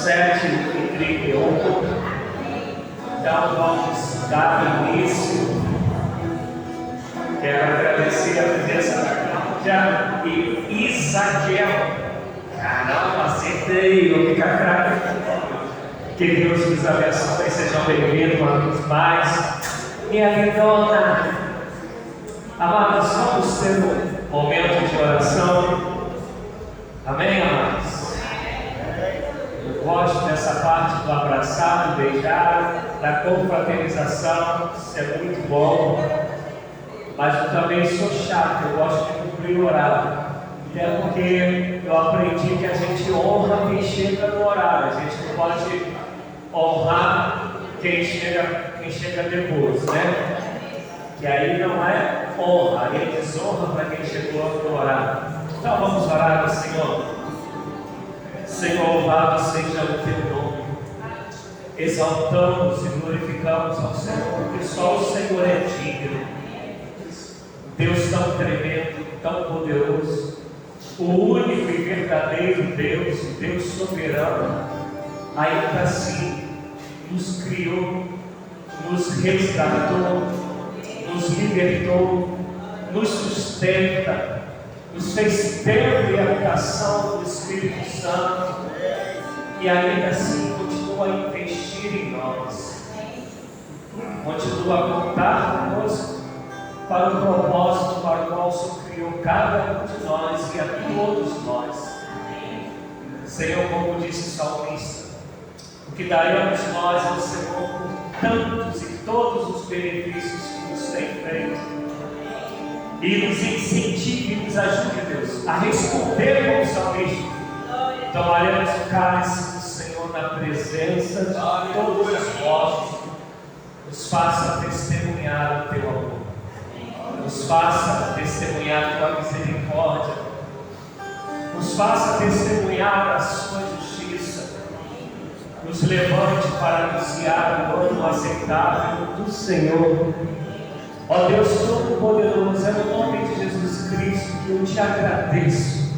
7h31. Então vamos dar início. Quero agradecer a presença da Cláudia e Isaquiel. Caramba, acertei, vou ficar craque. Que Deus nos abençoe, sejam bem-vindos uma vez mais. Minha lindona, amados, vamos ter um momento de oração. Amém, amados? Eu gosto dessa parte do abraçar, do beijar, da confraternização, isso é muito bom. Mas eu também sou chato, eu gosto de cumprir o horário. Até porque eu aprendi que a gente honra quem chega no horário, a gente não pode honrar quem chega depois, né? Que aí não é honra, aí é desonra para quem chegou no horário. Então vamos orar ao Senhor. Senhor, louvado seja o teu nome. Exaltamos e glorificamos ao Senhor, porque só o Senhor é digno. Deus tão tremendo, tão poderoso, o único e verdadeiro Deus, o Deus soberano, ainda assim nos criou, nos resgatou, nos libertou, nos sustenta, nos fez templo e habitação do Espírito Santo, e ainda assim continua a investir em nós, continua a contar conosco para o propósito para o qual o Senhor criou cada um de nós e a todos nós. Senhor, como disse o salmista, o que daremos nós ao Senhor por tantos e todos os benefícios que nos tem feito, e nos incentive e nos ajude, Deus, a responder como salmista. Tomaremos o cálice do Senhor na presença de todos os vossos, nos faça testemunhar o teu amor, nos faça testemunhar a tua misericórdia, nos faça testemunhar a sua justiça, nos levante para anunciar o ano aceitável do Senhor. Ó Deus Todo-Poderoso, é no nome de Jesus Cristo que eu te agradeço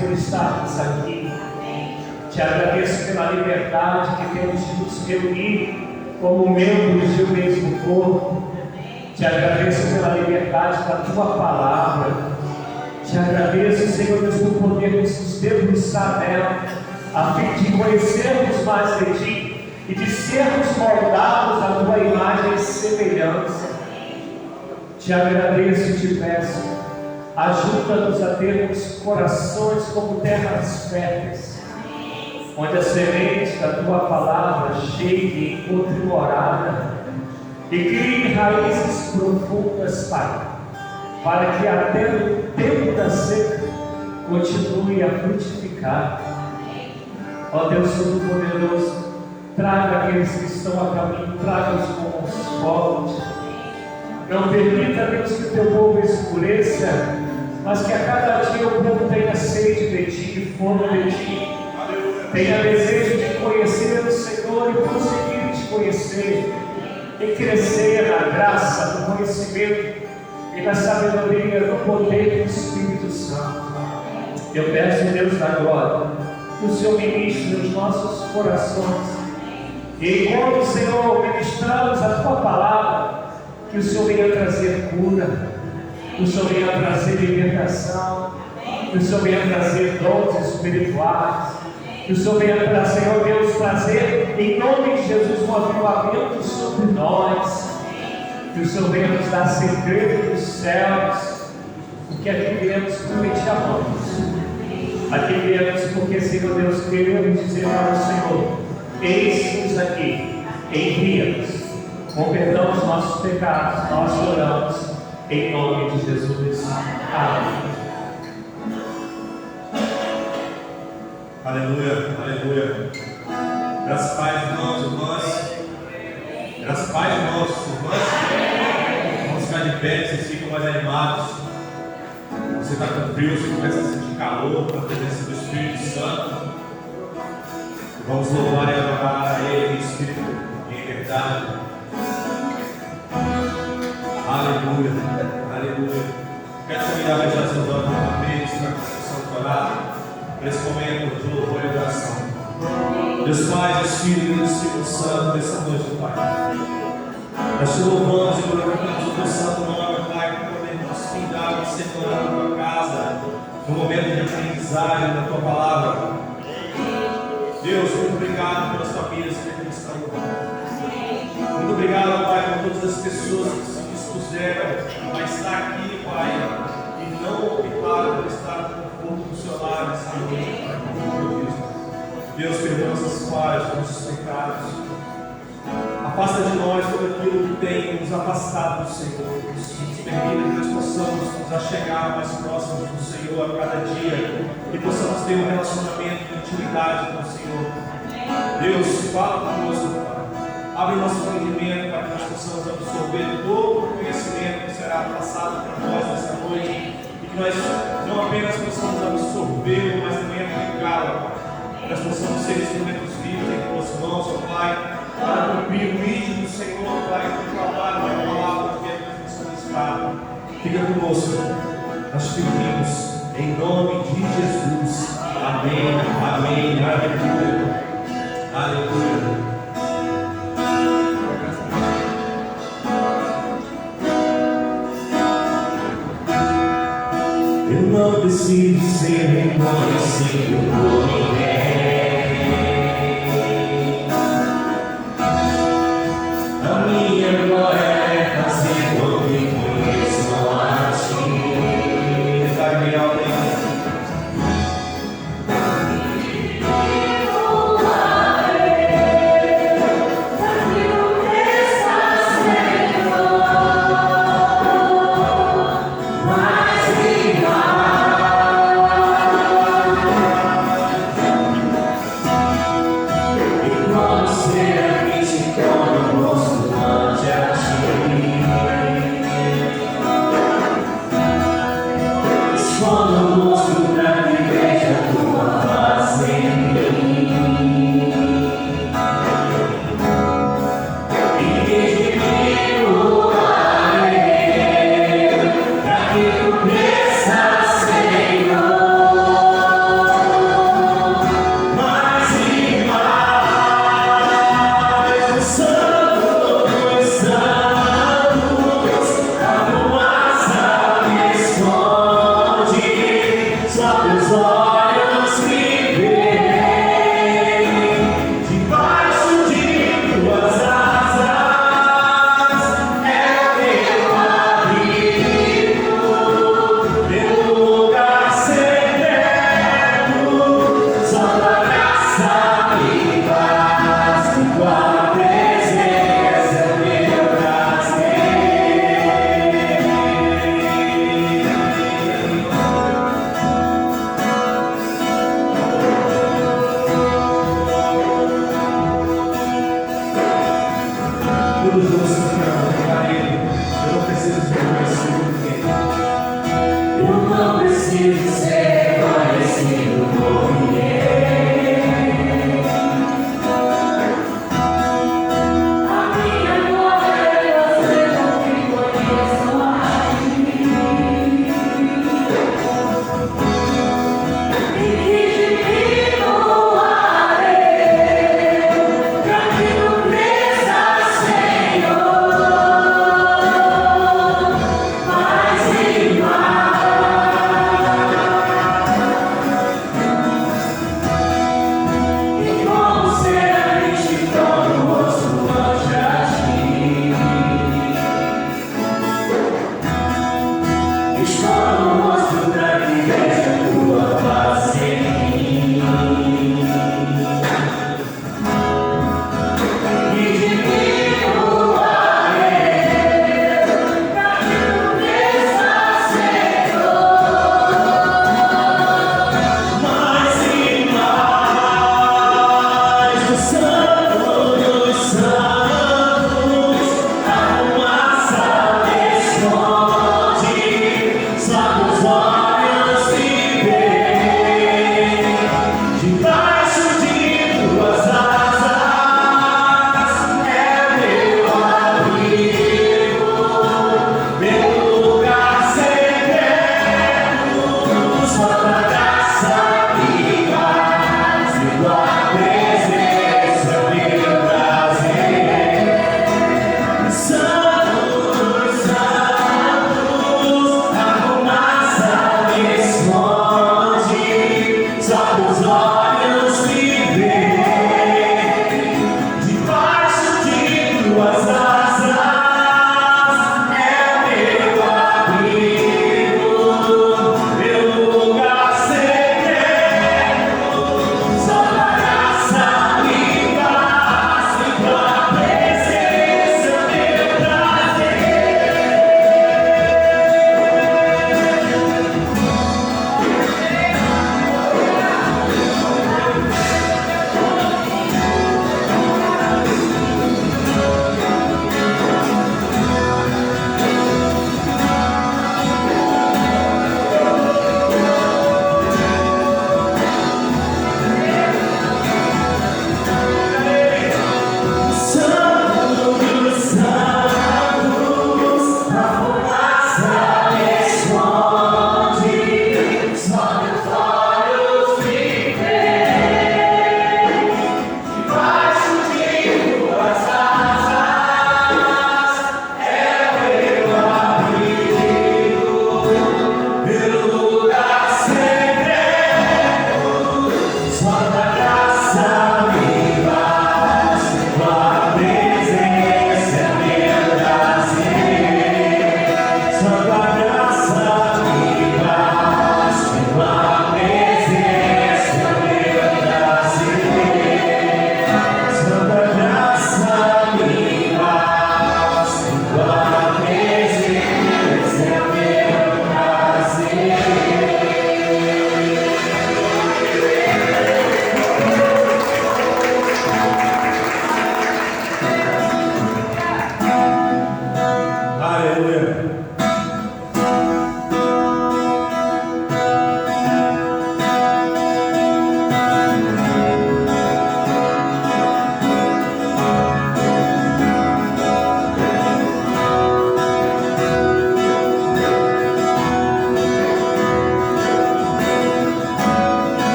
por estarmos aqui, te agradeço pela liberdade que temos de nos reunir como membros de um mesmo corpo. Te agradeço pela liberdade da tua palavra. Te agradeço, Senhor Deus, por podermos nos debruçar nela, a fim de conhecermos mais de ti e de sermos moldados à tua imagem e semelhança. Te agradeço e te peço, ajuda-nos a termos corações como terras férteis, onde a semente da tua palavra chegue e encontre morada e crie raízes profundas, Pai, para que até no tempo da seca continue a frutificar. Ó Deus Todo-Poderoso, traga aqueles que estão a caminho, traga-os com os fortes. Não permita, Deus, que o teu povo escureça, mas que a cada dia o povo tenha sede de ti, fome de ti, tenha desejo de conhecer o Senhor e conseguir te conhecer, e crescer na graça, no conhecimento e na sabedoria, no poder do Espírito Santo. Eu peço, Deus da glória, que o Senhor ministre nos nossos corações, e enquanto, Senhor, ministramos a tua palavra, que o Senhor venha trazer cura, que o Senhor venha trazer libertação, que o Senhor venha trazer dons espirituais, que o Senhor venha trazer, Senhor Deus, trazer em nome de Jesus um avivamento sobre nós, que o Senhor venha nos dar segredo dos céus, porque aqui viemos porque te amamos, aqui viemos porque, Senhor Deus, queremos dizer para o Senhor: eis-nos aqui, envia-nos, com perdão dos nossos pecados, nós oramos em nome de Jesus. Amém. Aleluia, aleluia. Graças a Deus, irmãos, irmãs. Graças a Deus, irmãos, irmãs. Vamos ficar de pé, vocês ficam mais animados. Você está com frio, você começa a sentir calor com a presença do Espírito Santo. Vamos louvar e adorar a Ele em Espírito e em verdade. Aleluia, aleluia. Quero convidar a fechar seus olhos novamente para a construção do orado, para esse momento de louvor e adoração. Deus Pai, Deus Filho e Deus Espírito Santo, nessa noite, Pai. Nós te louvamos e glorificamos o teu santo nome, Pai, por podermos findar uma semana na tua casa, no momento de aprendizagem da tua palavra. Deus, muito obrigado pelas famílias que aqui estão. Muito obrigado, Pai, por todas as pessoas que se dispuseram a estar aqui, Pai, e não optaram por estar no conforto do seu lar nessa noite, Pai, por Deus. Deus, perdoa nossas falhas, nossos pecados. Afasta de nós tudo aquilo que tem nos afastado do Senhor. Nos permita que nós possamos nos achegar mais próximos do Senhor a cada dia. Que possamos ter um relacionamento de intimidade com o Senhor. Deus, fala conosco, Pai. Abre nosso entendimento para que nós possamos absorver todo o conhecimento que será passado para nós nessa noite. E que nós não apenas possamos absorvê-lo, mas também aplicá-lo, Pai. Que nós possamos ser instrumentos vivos em tuas mãos, ó Pai, para cumprir o ídolo do Senhor, Pai, e proclamar a tua palavra que é a transmissão do Estado. Fica conosco, nós te pedimos, em nome de Jesus. Amém, amém, aleluia, aleluia. Eu não preciso ser reconhecido por ninguém. A minha glória é fazer com que conheçam a Ti. Dai-me ordem. Só os olhos me veem.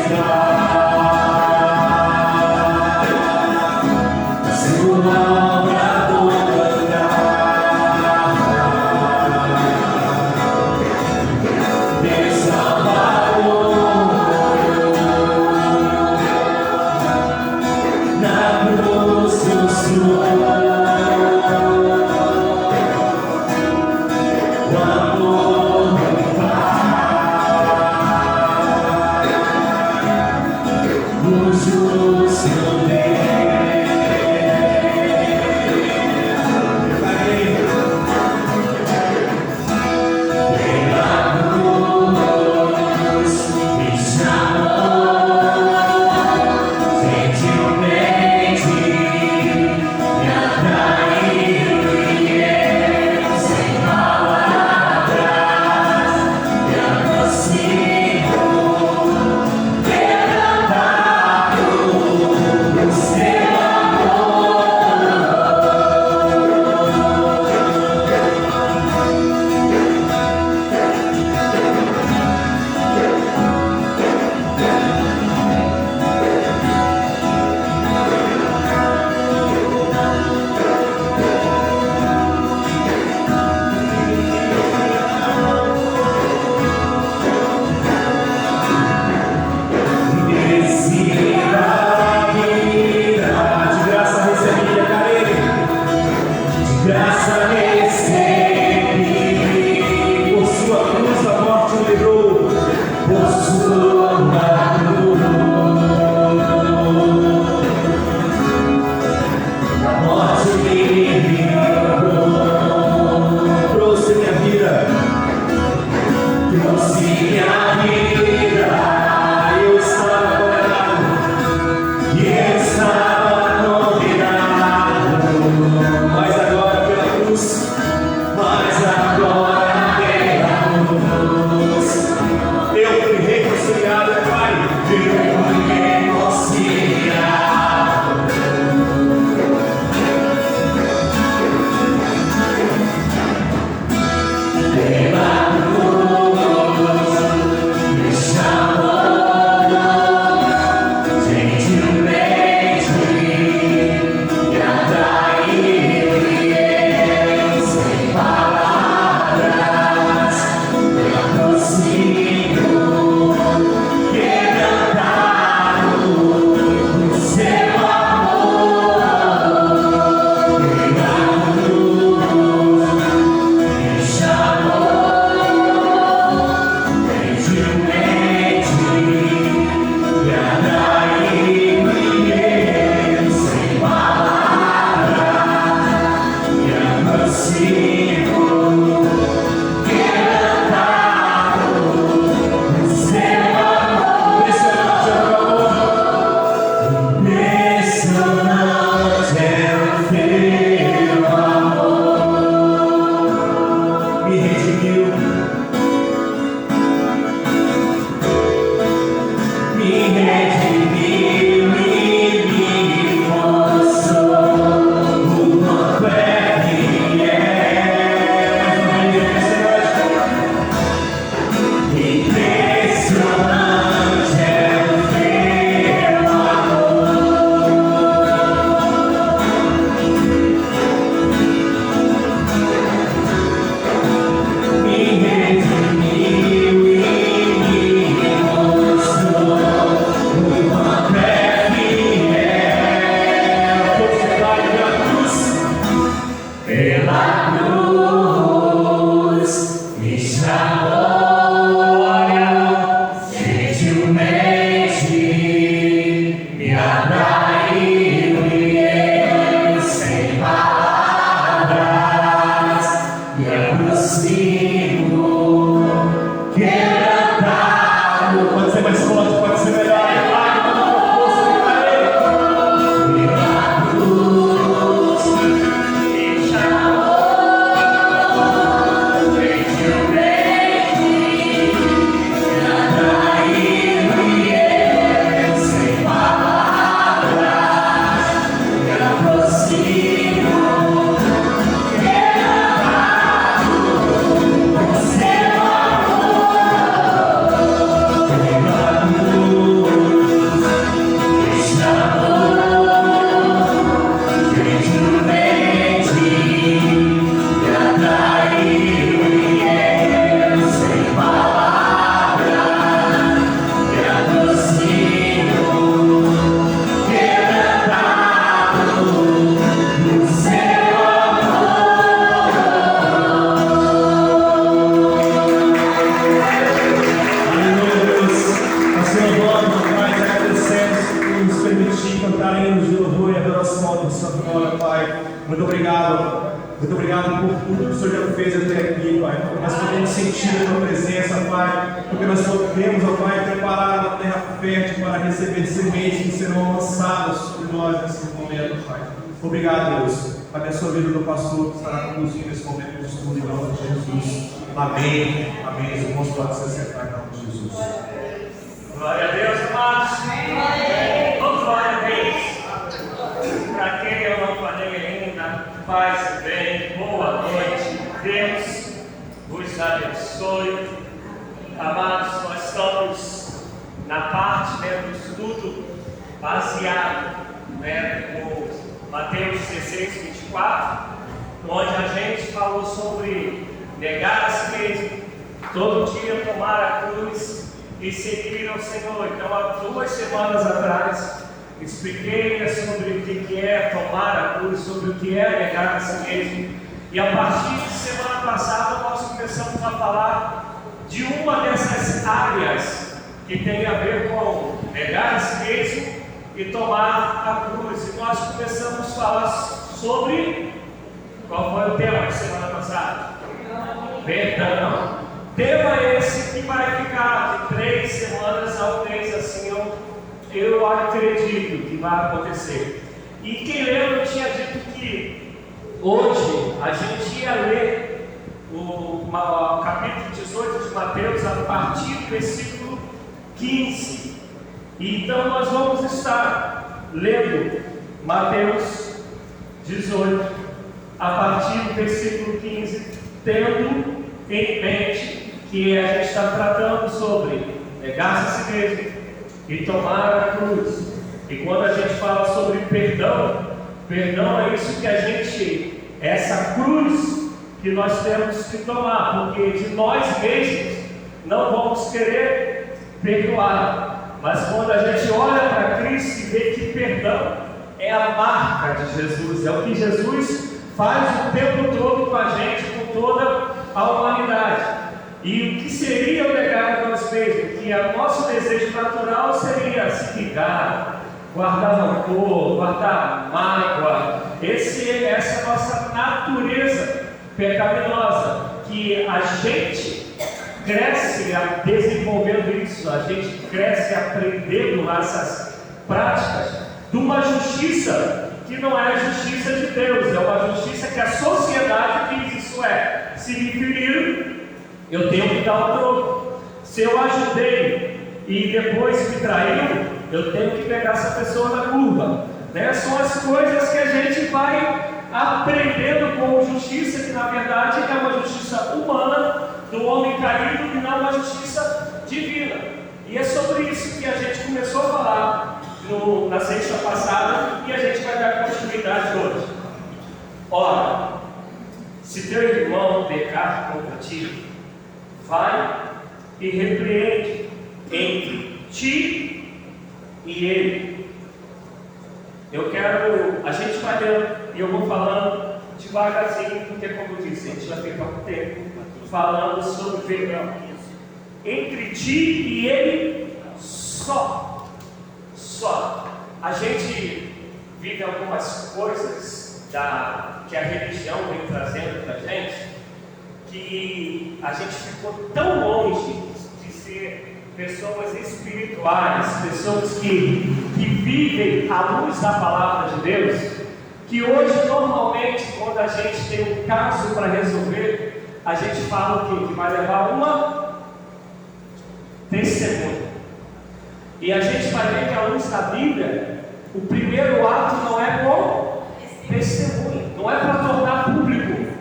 Quebrantar Muito obrigado por tudo que o Senhor já fez até aqui, Pai. Porque nós podemos sentir a Tua presença, Pai. Porque nós podemos, ó Pai, preparar a terra fértil para receber sementes que serão lançadas sobre nós nesse momento, Pai. Obrigado, Deus. Abençoa a vida do pastor que estará conduzindo esse momento de estudo em nome de Jesus. Amém. Amém. Os irmãos podem se acertar em nome de Jesus. Glória a Deus, irmãos. Oh, glória a Deus. Para quem eu não falei ainda, paz e bem, boa noite. Deus vos abençoe. Amados, nós estamos na parte do estudo baseado no Mateus 16, 24, onde a gente falou sobre negar a si mesmo, todo dia tomar a cruz e seguir ao Senhor. Então, há 2 semanas atrás, expliquei sobre o que é tomar a cruz, sobre o que é negar a si mesmo. E a partir de semana passada, nós começamos a falar de uma dessas áreas que tem a ver com negar a si mesmo e tomar a cruz. E nós começamos a falar sobre qual foi o tema da semana passada? Perdão. Tema esse que vai ficar de 3 semanas a 1 mês, assim eu acredito que vai acontecer. E quem lembra, eu tinha dito que hoje a gente ia ler o capítulo 18 de Mateus a partir do versículo 15. Então nós vamos estar lendo Mateus 18 a partir do versículo 15, tendo em mente que a gente está tratando sobre negar-se a si mesmo e tomar a cruz. E quando a gente fala sobre perdão, perdão é isso que a gente, essa cruz que nós temos que tomar, porque de nós mesmos não vamos querer perdoar. Mas quando a gente olha para Cristo e vê que perdão é a marca de Jesus, é o que Jesus faz o tempo todo com a gente, com toda a humanidade. E o que seria o negar a nós mesmos? Que o nosso desejo natural seria se vingar, guardar rancor, guardar mágoa. Essa é a nossa natureza pecaminosa, que a gente cresce desenvolvendo isso, a gente cresce aprendendo essas práticas de uma justiça que não é a justiça de Deus, é uma justiça que a sociedade diz. Isso é, se me feriram, eu tenho que dar o troco. Se eu ajudei e depois me traiu, eu tenho que pegar essa pessoa na curva. São as coisas que a gente vai aprendendo como justiça, que na verdade é uma justiça humana do homem caído e não uma justiça divina. E é sobre isso que a gente começou a falar na sexta passada e a gente vai dar continuidade hoje. Ora, se teu irmão pecar contra ti, vai e repreende entre ti e ele. A gente vai lendo e eu vou falando devagarzinho, porque como eu disse, a gente vai ficar um tempo falando sobre perdão. Entre ti e ele só. A gente vive algumas coisas que a religião vem trazendo para a gente, que a gente ficou tão longe de ser pessoas espirituais, pessoas que vivem à luz da palavra de Deus, que hoje normalmente quando a gente tem um caso para resolver, a gente fala o quê? Que vai levar uma testemunha. E a gente vai ver que à luz da Bíblia, o primeiro ato não é com testemunha, não é para tornar público,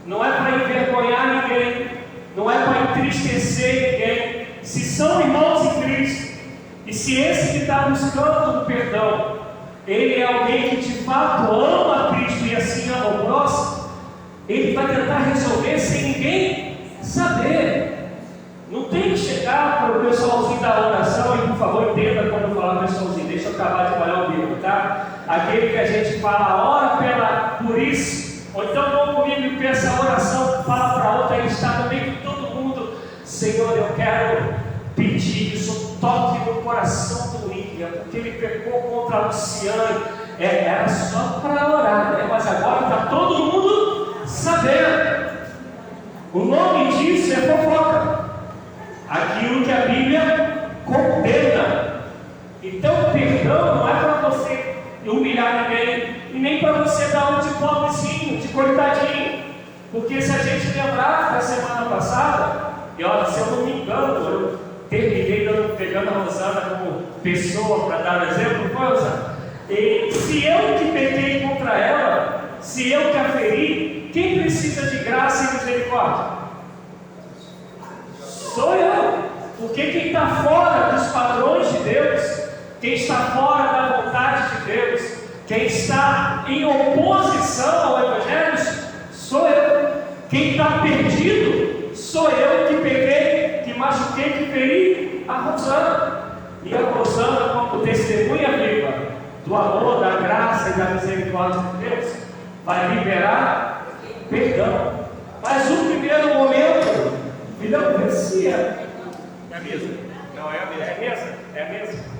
não é para envergonhar ninguém, não é para entristecer ninguém. Se são irmãos em Cristo, e se esse que está buscando o perdão, ele é alguém que de fato ama a Cristo e assim ama o próximo, ele vai tentar resolver sem ninguém saber. Não tem que chegar para o pessoalzinho da oração, e por favor entenda quando eu falar pessoalzinho, deixa eu acabar de falar o Bíblia, tá? Aquele que a gente fala, ora por isso, ou então vão comigo e peça a oração, fala para outra, aí está no meio de todo mundo. Senhor, eu quero pedir que o Senhor toque no coração do William, porque ele pecou contra a Luciane, era só para orar, né? Mas agora está todo mundo sabendo. O nome disso é fofoca, aquilo que a Bíblia condena. Então, perdão não é para você humilhar ninguém, e nem para você dar um de pobrezinho, de coitadinho, porque se a gente lembrar da semana passada, e olha, se eu não me engano, eu terminei pegando a Rosana como pessoa para dar exemplo, foi, Rosana? E se eu que pequei contra ela, se eu que a feri, quem precisa de graça e misericórdia? Sou eu, porque quem está fora dos padrões de Deus, quem está fora da vontade de Deus, quem está em oposição ao Evangelho, sou eu. Quem está perdido, sou eu que peguei, que machuquei, que feri a Rosana. E a Rosana, como testemunha viva do amor, da graça e da misericórdia de Deus, vai liberar perdão. Mas o primeiro momento, filhão, descia. É a mesa? Não, é a mesa. É a mesa? É a mesa?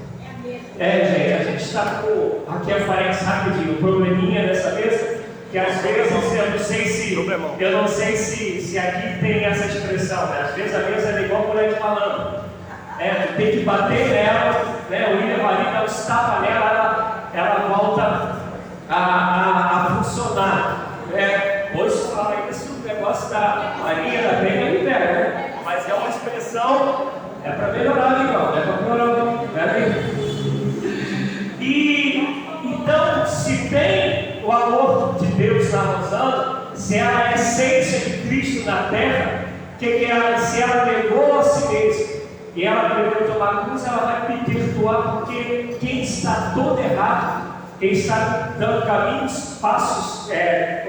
Gente, a gente está com aqui a aparência rapidinho, um probleminha nessa mesa, que às vezes eu não sei se aqui tem essa expressão, né? Às vezes a mesa é igual por aí falando. Tu tem que bater nela, né? O William vai ali, dá uns tapas nela, ela volta a funcionar. Hoje fala isso, o negócio da Maria da Penha libera, né? Mas é uma expressão, é para melhorar, legal, é para melhorar, E então, se tem o amor de Deus na Rosana, se ela é a essência de Cristo na terra, se ela negou a si mesma e ela aprendeu a tomar cruz, ela vai me perdoar, porque quem está todo errado, quem está dando caminhos, passos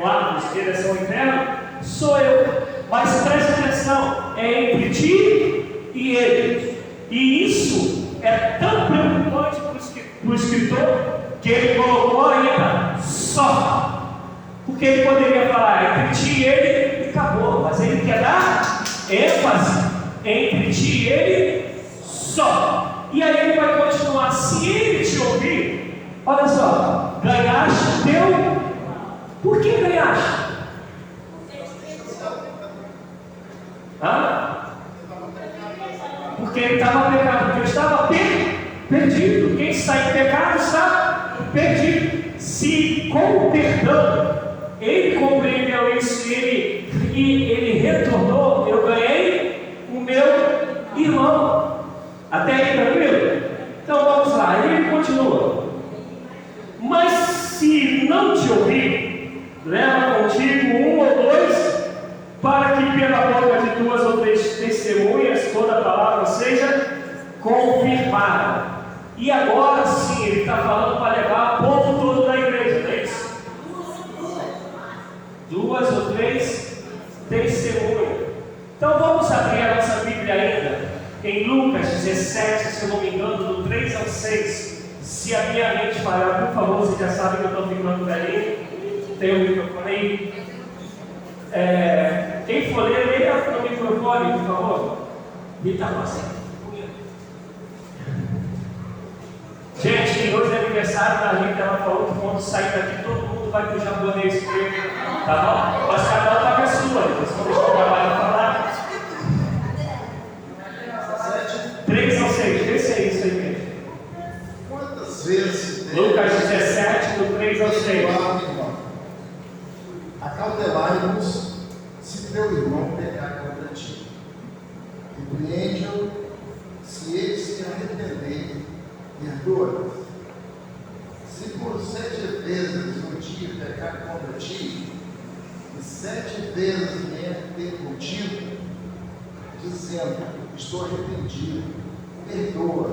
largos em direção ao inferno, sou eu. Mas preste atenção, é entre ti e ele. E isso é tão preocupante para o escritor, que ele colocou ainda só. Porque ele poderia falar entre ti e ele e acabou. Mas ele quer dar ênfase entre ti e ele só. E aí ele vai continuar. Se ele te ouvir, olha só, ganhaste teu. Por que ganhaste? Porque ele estava pecado, porque ele estava perdido. Quem está em pecado está perdido. Se com o perdão ele compreendeu isso e ele retornou, eu ganhei o meu irmão. Até aí, tranquilo? Então vamos lá, ele continua. Mas se não te ouvir, leva contigo um ou dois, para que pela boca de duas ou três testemunhas toda a palavra seja confirmada. E agora sim, ele está falando para levar o povo todo da igreja, não é isso? Duas ou três testemunhas. Então vamos abrir a nossa Bíblia ainda, em Lucas 17, se eu não me engano, do 3 ao 6. Se a minha mente falhar, por favor, vocês já sabem que eu estou ficando velhinho. Tem o microfone aí. Quem for ler, leia no microfone, por favor. Rita Rosa. Gente, hoje é aniversário da Rita. Ela falou que quando sair daqui, todo mundo vai pro japonês mesmo. Tá bom? Mas cada um paga a sua. Vocês vão deixar o trabalho falar. 3 ou 6, vê se é isso aí mesmo. Quantas vezes Lucas 17, do 3 ao 6. Acautelai-vos se teu irmão pecar contra ti. Repreende-o, se ele se arrepender, perdoa. Se por 7 vezes no dia pecar contra ti, e 7 vezes vier ter contigo, dizendo: estou arrependido, perdoa.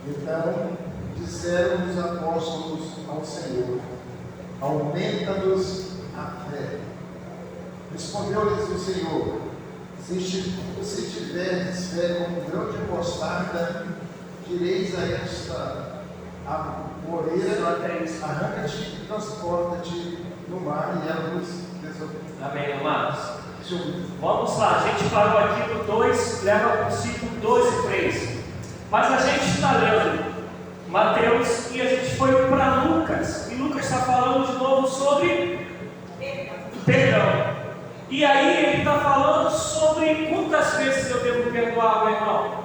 Então disseram os apóstolos ao Senhor: aumenta-nos a fé. Respondeu-lhes o Senhor: se tiverdes fé como um grão de mostarda, direis a esta moreira: arranca-te e transporta-te no mar, e ela vos resolverá. Amém, amados? Vamos lá, a gente parou aqui no 2, leva consigo 2 e 3. Mas a gente está lendo Mateus, e a gente foi para Lucas. E Lucas está falando de novo sobre perdão. E aí ele está falando sobre quantas vezes eu devo perdoar, meu irmão?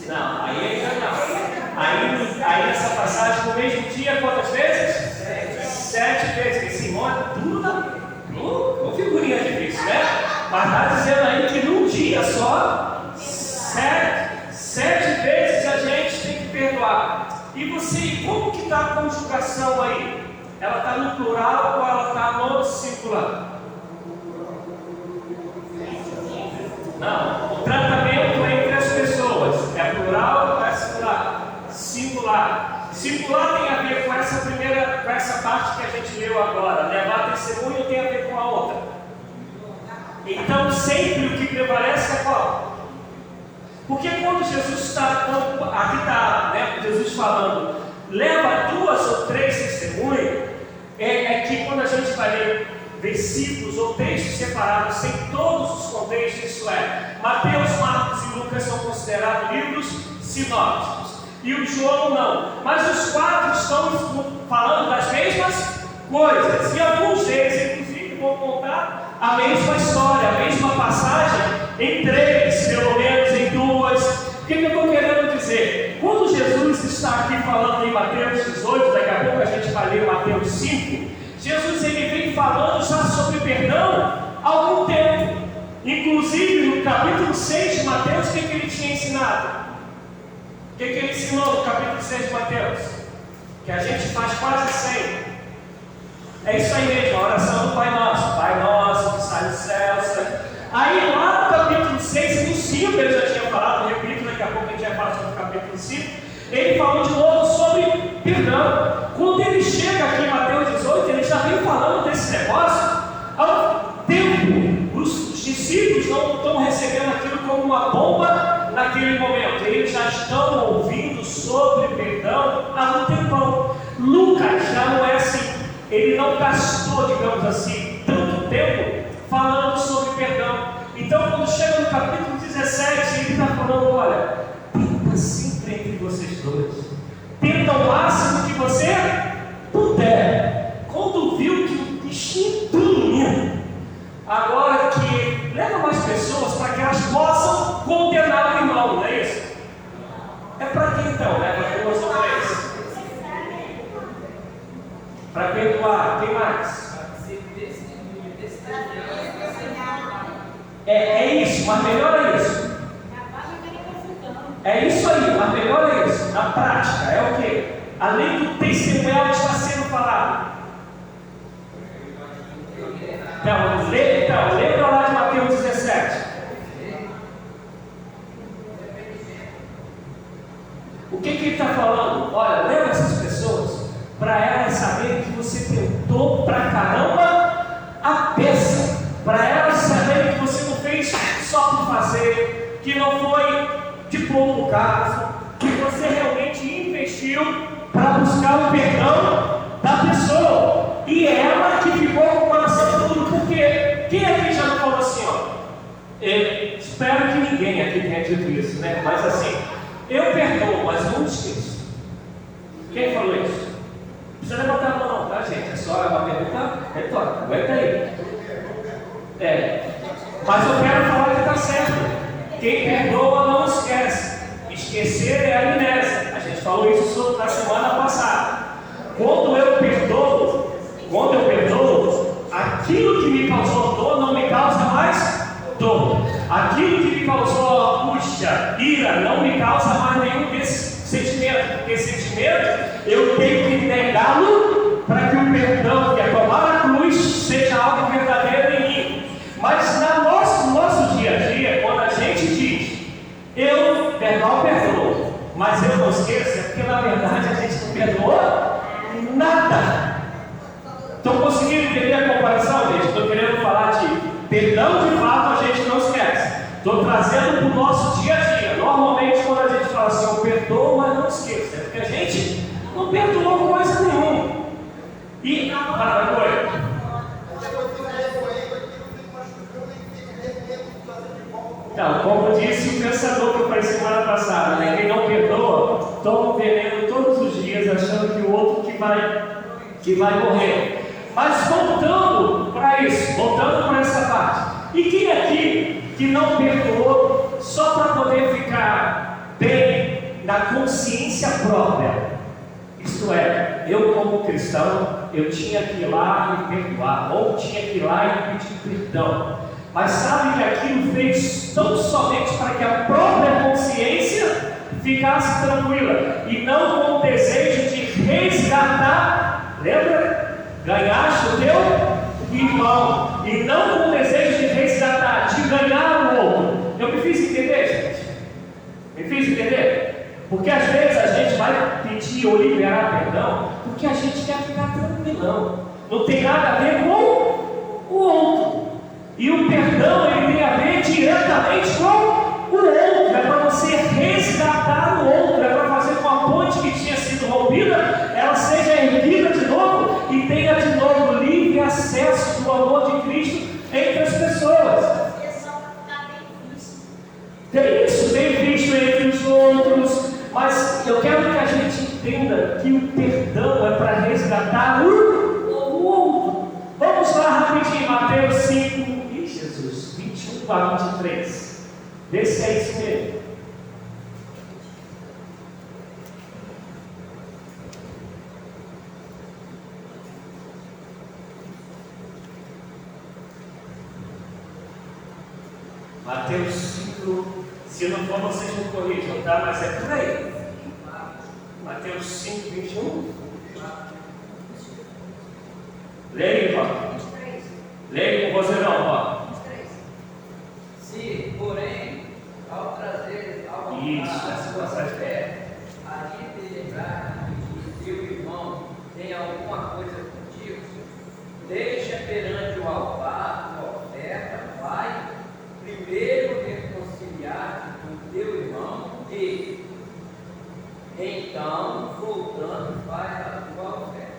Não, aí não. Aí nessa passagem, no mesmo dia, quantas vezes? 7 vezes. Esse irmão é duro com figurinha difícil, né? Mas está dizendo aí que num dia só, 7 vezes a gente tem que perdoar. E você, como que está a conjugação aí? Ela está no plural ou ela está no singular? Não, o tratamento entre as pessoas é plural ou é singular? Singular. Singular tem a ver com essa parte que a gente leu agora. Levar testemunho tem a ver com a outra. Então sempre o que prevalece é qual? Porque quando Jesus está, aqui está, né, Jesus falando, leva 2 ou 3 testemunhas, é que quando a gente vai ler versículos ou textos separados, sem todos os contextos, isso é, Mateus, Marcos e Lucas são considerados livros sinópticos, e o João não, mas os 4 estão falando das mesmas coisas, e alguns deles, inclusive, vão contar a mesma história, a mesma passagem, em 3, pelo menos em 2. O que eu estou querendo dizer? Quando Jesus está aqui falando em Mateus 18, daqui a pouco a gente vai ler Mateus 5, Jesus ele vem falando já sobre perdão há algum tempo. Inclusive no capítulo 6 de Mateus, o que ele tinha ensinado? O que ele ensinou no capítulo 6 de Mateus? Que a gente faz quase sempre. É isso aí mesmo, a oração do Pai Nosso. Pai Nosso, que sai do céu. Aí lá no capítulo 6 e no 5, ele já tinha falado, repito, daqui a pouco a gente vai falar sobre o capítulo 5. Ele falou de novo sobre perdão. Quando ele chega aqui em Mateus 18, ele já vem falando desse negócio há tempo. Os discípulos não estão recebendo aquilo como uma bomba naquele momento. Eles já estão ouvindo sobre perdão há um tempão. Lucas já não é assim. Ele não gastou, digamos assim, tanto tempo falando sobre perdão. Então, quando chega no capítulo 17, ele está falando: olha, tenta sempre entre vocês dois, tenta o máximo que você puder. Quando viu que o bichinho tudo agora que leva mais pessoas para que elas possam condenar o irmão, não é isso? É para quem então? É para 2 ou 3? Para perdoar, quem mais? É isso, mas melhor é isso. É isso aí, mas melhor é isso. Na prática, é o quê? Além do testemunhal que está sendo falado. Então, lembra lá de Mateus 17. O que ele está falando? Olha, leva essas pessoas para elas saberem que você tentou pra caramba a peça. Para elas saberem que você não fez só por fazer, que não foi de pouco caso, que você realmente investiu para buscar o perdão da pessoa. E ela que ficou com o coração duro, porque quem aqui já não falou assim, ó? Espero que ninguém aqui tenha dito isso, né? Mas assim, eu perdoo, mas não esqueço. Quem falou isso? Não precisa levantar a mão não, tá gente? É só uma pergunta retórica, aguenta aí. Mas eu quero falar que está certo. Quem perdoa não esquece. Esquecer é a amnésia. A gente falou isso na semana passada. Quando eu perdoo, aquilo que me causou dor não me causa mais dor. Aquilo que me causou angústia, ira, não me causa mais nenhum desses sentimentos. Porque sentimento eu tenho que negá-lo para que o perdão, que é tomar a cruz, seja algo verdadeiro em mim. Mas no nosso dia a dia, quando a gente diz eu perdoo, mas eu não esqueço, é porque na verdade a gente não perdoou nada. Estão conseguindo entender a comparação, gente? Estou querendo falar de perdão de fato, a gente não esquece. Estou trazendo para o nosso dia a dia. Normalmente quando a gente fala assim, eu perdoo, mas não esqueço, é porque a gente não perdoou coisa nenhuma. E então, como disse o pensador que eu falei semana passada, né? Quem não perdoa, que vai morrer. Mas voltando para isso, voltando para essa parte. E quem aqui que não perdoou só para poder ficar bem na consciência própria? Isto é, eu como cristão, eu tinha que ir lá e perdoar, ou tinha que ir lá e pedir perdão. Mas sabe que aquilo fez tão somente para que a própria consciência ficasse tranquila, e não com o desejo de resgatar, lembra? Ganhaste o teu irmão, e não com o desejo de resgatar, de ganhar o outro. Eu me fiz entender, gente? Me fiz entender? Porque às vezes a gente vai pedir ou liberar perdão porque a gente quer ficar tranquilão. Não tem nada a ver com o outro. E o perdão ele tem a ver diretamente com o outro. É para você resgatar o outro. É para fazer com a ponte que tinha sido rompida, ela seja erguida de novo e tenha de novo livre acesso do amor de Cristo entre as pessoas. Tem isso, tem visto entre os outros. Mas eu quero que a gente entenda que o perdão é para resgatar o outro. Vamos lá rapidinho, Mateus 5, Jesus, 21 a 23. Vê se é isso mesmo. Mateus 5. Se não for, vocês me corrijam, tá? Mas é por aí. Mateus 5, 21. Leia, irmão. Leia com você não, irmão. Se, porém, ao trazer ao essa passagem ali te lembrar que teu irmão tem alguma coisa contigo, deixa perante o altar tua oferta, vai primeiro reconciliar com teu irmão e então, voltando, vai a tua oferta.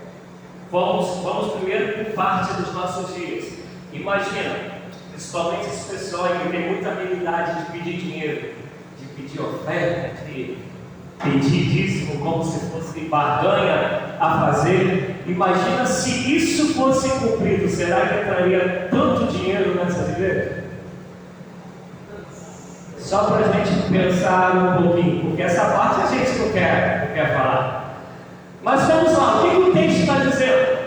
Vamos primeiro por parte dos nossos dias. Imagina, principalmente esse pessoal aí que tem muita habilidade de pedir dinheiro, de pedir oferta, de pedir dízimo como se fosse barganha a fazer. Imagina se isso fosse cumprido, será que entraria tanto dinheiro nessas igrejas? Só para a gente pensar um pouquinho, porque essa parte a gente não quer falar. Mas vamos lá, o que o texto está dizendo?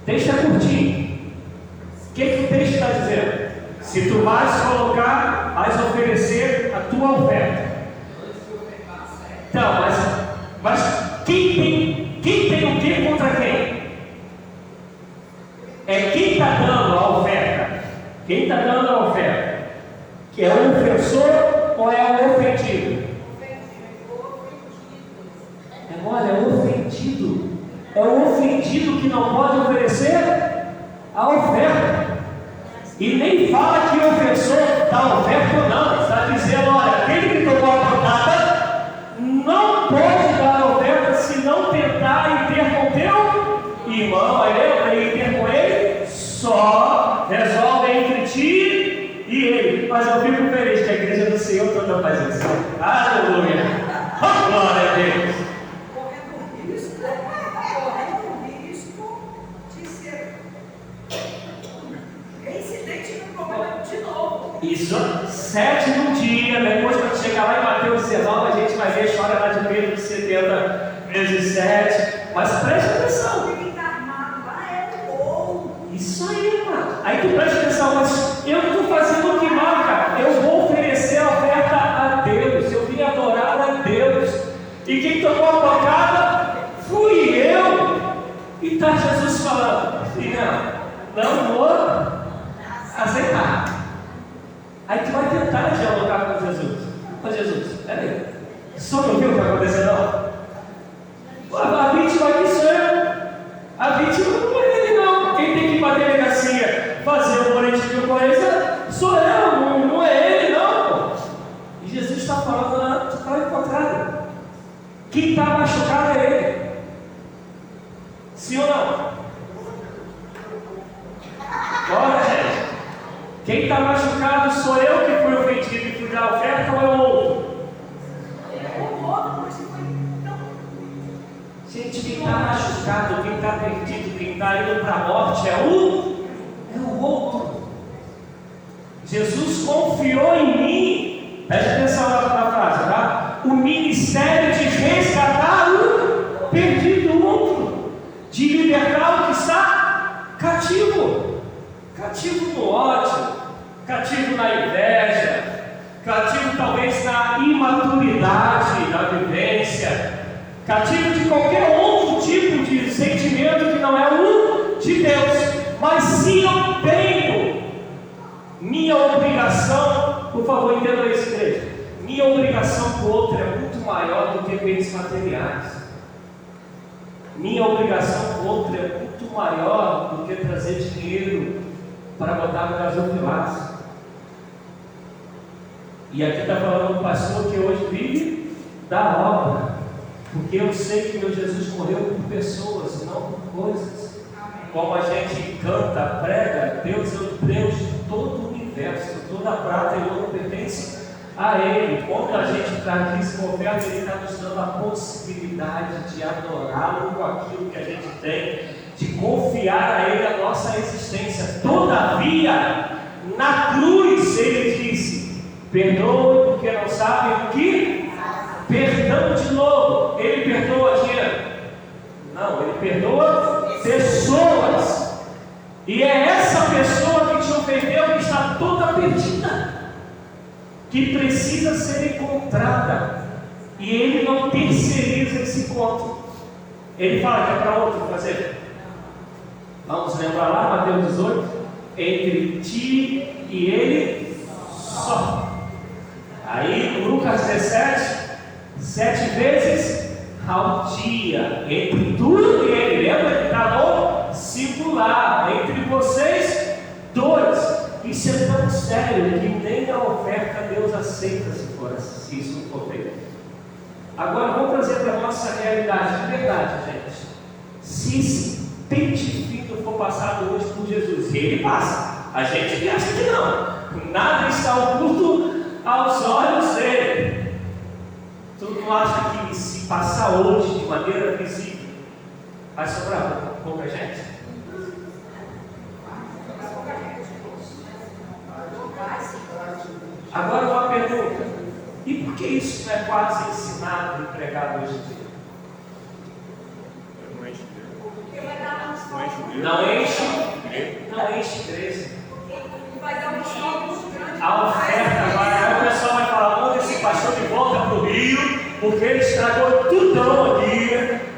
O texto é curtinho. O que o texto está dizendo? Se tu vais colocar, vais oferecer a tua oferta. Então, mas quem tem o que contra quem? É quem está dando a oferta. Quem está dando a oferta? Que é o ofensor ou é o ofendido? Olha, é o ofendido. É o ofendido que não pode oferecer a oferta. E nem fala que o ofensor dá oferta ou não. Está dizendo, olha, aquele que tomou a pancada não pode dar a oferta se não tentar ir ter com teu irmão. Aí lembra? Ir ter com ele, só resolve entre ti e ele. Mas eu fico feliz que a igreja do Senhor toda faz isso. Aleluia! Glória a Deus! Isso, 7 dia, depois quando chegar lá em Mateus 19, a gente vai ver a história lá de Pedro de 70 vezes 7. Mas preste atenção. Isso aí, mano. Aí tu presta atenção, mas eu não estou fazendo o que marca. Eu vou oferecer a oferta a Deus. Eu vim adorar a Deus. E quem tomou a pancada fui eu. E está Jesus falando: não vou aceitar. Aí tu vai tentar dialogar com Jesus. Ô Jesus, peraí, só não viu o que aconteceu não? A vítima aqui sou eu. A vítima não é ele não. Quem tem que ir para a delegacia fazer o boletim de ocorrência sou eu, não é ele não. E Jesus está falando ao contrário. Quem está machucado é ele. Sim ou não? Bora, gente. Quem está machucado sou eu que fui ofendido e fui dar oferta ou é o outro? Gente, quem está machucado, quem está perdido, quem está indo para a morte é o outro. Jesus confiou em mim, preste atenção na frase, tá? O ministério de resgatar o perdido, o outro, de libertar o que está cativo no ódio, cativo na inveja, cativo talvez na imaturidade da vivência, cativo de qualquer outro tipo de sentimento que não é o de Deus. Mas se eu tenho minha obrigação, por favor, entenda isso, igreja. Minha obrigação com o outro é muito maior do que bens materiais. Minha obrigação com o outro é muito maior do que trazer dinheiro para botar no gasofilaço. E aqui está falando um pastor que hoje vive da obra, porque eu sei que meu Jesus morreu por pessoas, não por coisas. Como a gente canta, prega, Deus é o Deus de todo o universo, toda a prata e ouro pertence a Ele. Quando a gente traz isso como oferta, Ele está nos dando a possibilidade de adorá-lo com aquilo que a gente tem, de confiar a Ele a nossa existência. Todavia, na cruz, Ele disse: perdoe porque não sabem o que? Perdão de novo. Ele perdoa dinheiro? Não, Ele perdoa pessoas. E é essa pessoa que te ofendeu, que está toda perdida, que precisa ser encontrada. E Ele não terceiriza esse encontro. Ele fala que é para outro fazer. Vamos lembrar lá, Mateus 18: entre ti e Ele só. Aí Lucas 17, 7 vezes ao dia, entre tu e Ele. Lembra que está no singular, entre vocês dois. Isso é tão sério que nem a oferta Deus aceita se isso não for feito. Agora vamos trazer para a nossa realidade de verdade, gente. Se esse pente fino for passado hoje por Jesus, e Ele passa, a gente acha que não, nada está oculto aos olhos dele. Tu não acha que se passar hoje de maneira visível, vai sobrar pouca gente? Agora uma pergunta: e por que isso não é quase ensinado e pregado hoje em dia? Não enche igreja. A oferta vai, aí o pessoal vai falar: manda esse pastor de volta para o Rio, porque ele estragou tudão aqui.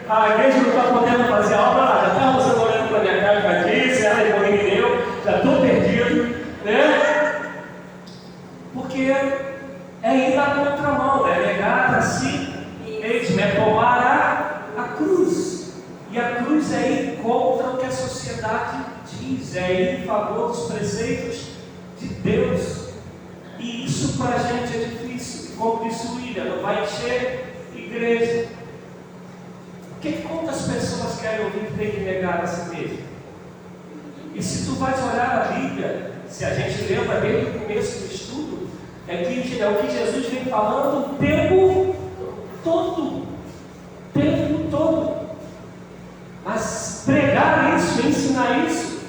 A igreja não está podendo fazer a obra lá. Já está você olhando para a minha casa aqui, se ela é bonito, já estou perdido, né? Porque é ir na contramão, é negar a si mesmo, é tomar a cruz. E a cruz é ir contra o que a sociedade diz, é ir em favor dos preceitos de Deus. E isso para a gente é difícil. Como disse o William, não vai encher igreja. Porque quantas pessoas querem ouvir que tem que negar a si mesmo? E se tu vais olhar a Bíblia, se a gente lembra desde o começo do estudo, é o que Jesus vem falando o tempo todo. Mas pregar isso, ensinar isso,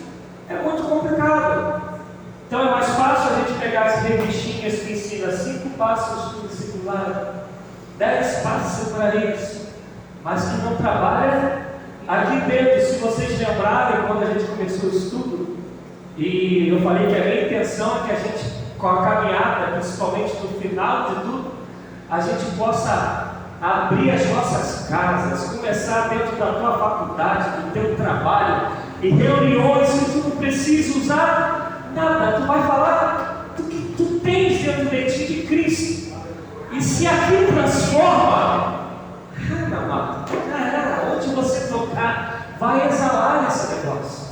é muito complicado. Então é mais fácil a gente pegar as revistinhas que ensinam 5 passos do discipulado, 10 passos separados, mas que não trabalha aqui dentro. Se vocês lembrarem, quando a gente começou o estudo, e eu falei que a minha intenção é que a gente, com a caminhada, principalmente no final de tudo, a gente possa abrir as nossas casas, começar dentro da tua faculdade, do teu trabalho, e reuniões que tu não precisa usar nada. Tu vai falar do que tu tens dentro de ti de Cristo. E se aqui transforma, onde você tocar, vai exalar esse negócio.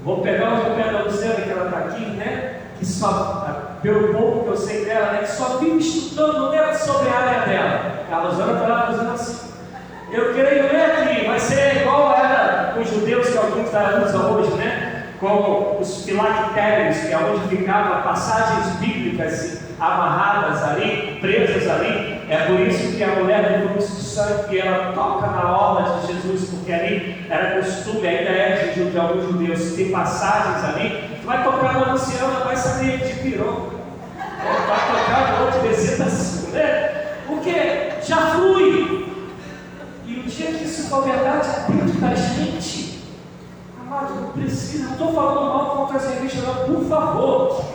Vou pegar o pé da Luciana, que ela está aqui, né? Que só, pelo pouco que eu sei dela, né? Que só vive estudando sobre a área dela. A Luciana está lá fazendo assim. Eu creio aqui, vai ser igual era com os judeus que alguns usam hoje, né? Com os filactérios, que é onde ficavam passagens bíblicas amarradas ali, presas ali. É por isso que a mulher do fluxo de sangue, ela toca na orla de Jesus, porque ali era costume, ainda é de alguns judeus, tem passagens ali, tu vai tocar no ancião, ela vai saber de pirou, vai tocar no outro descer assim, né? Porque já flui. E o dia que isso for verdade dentro da gente, amado, não precisa, não estou falando mal contra essa igreja, não, por favor.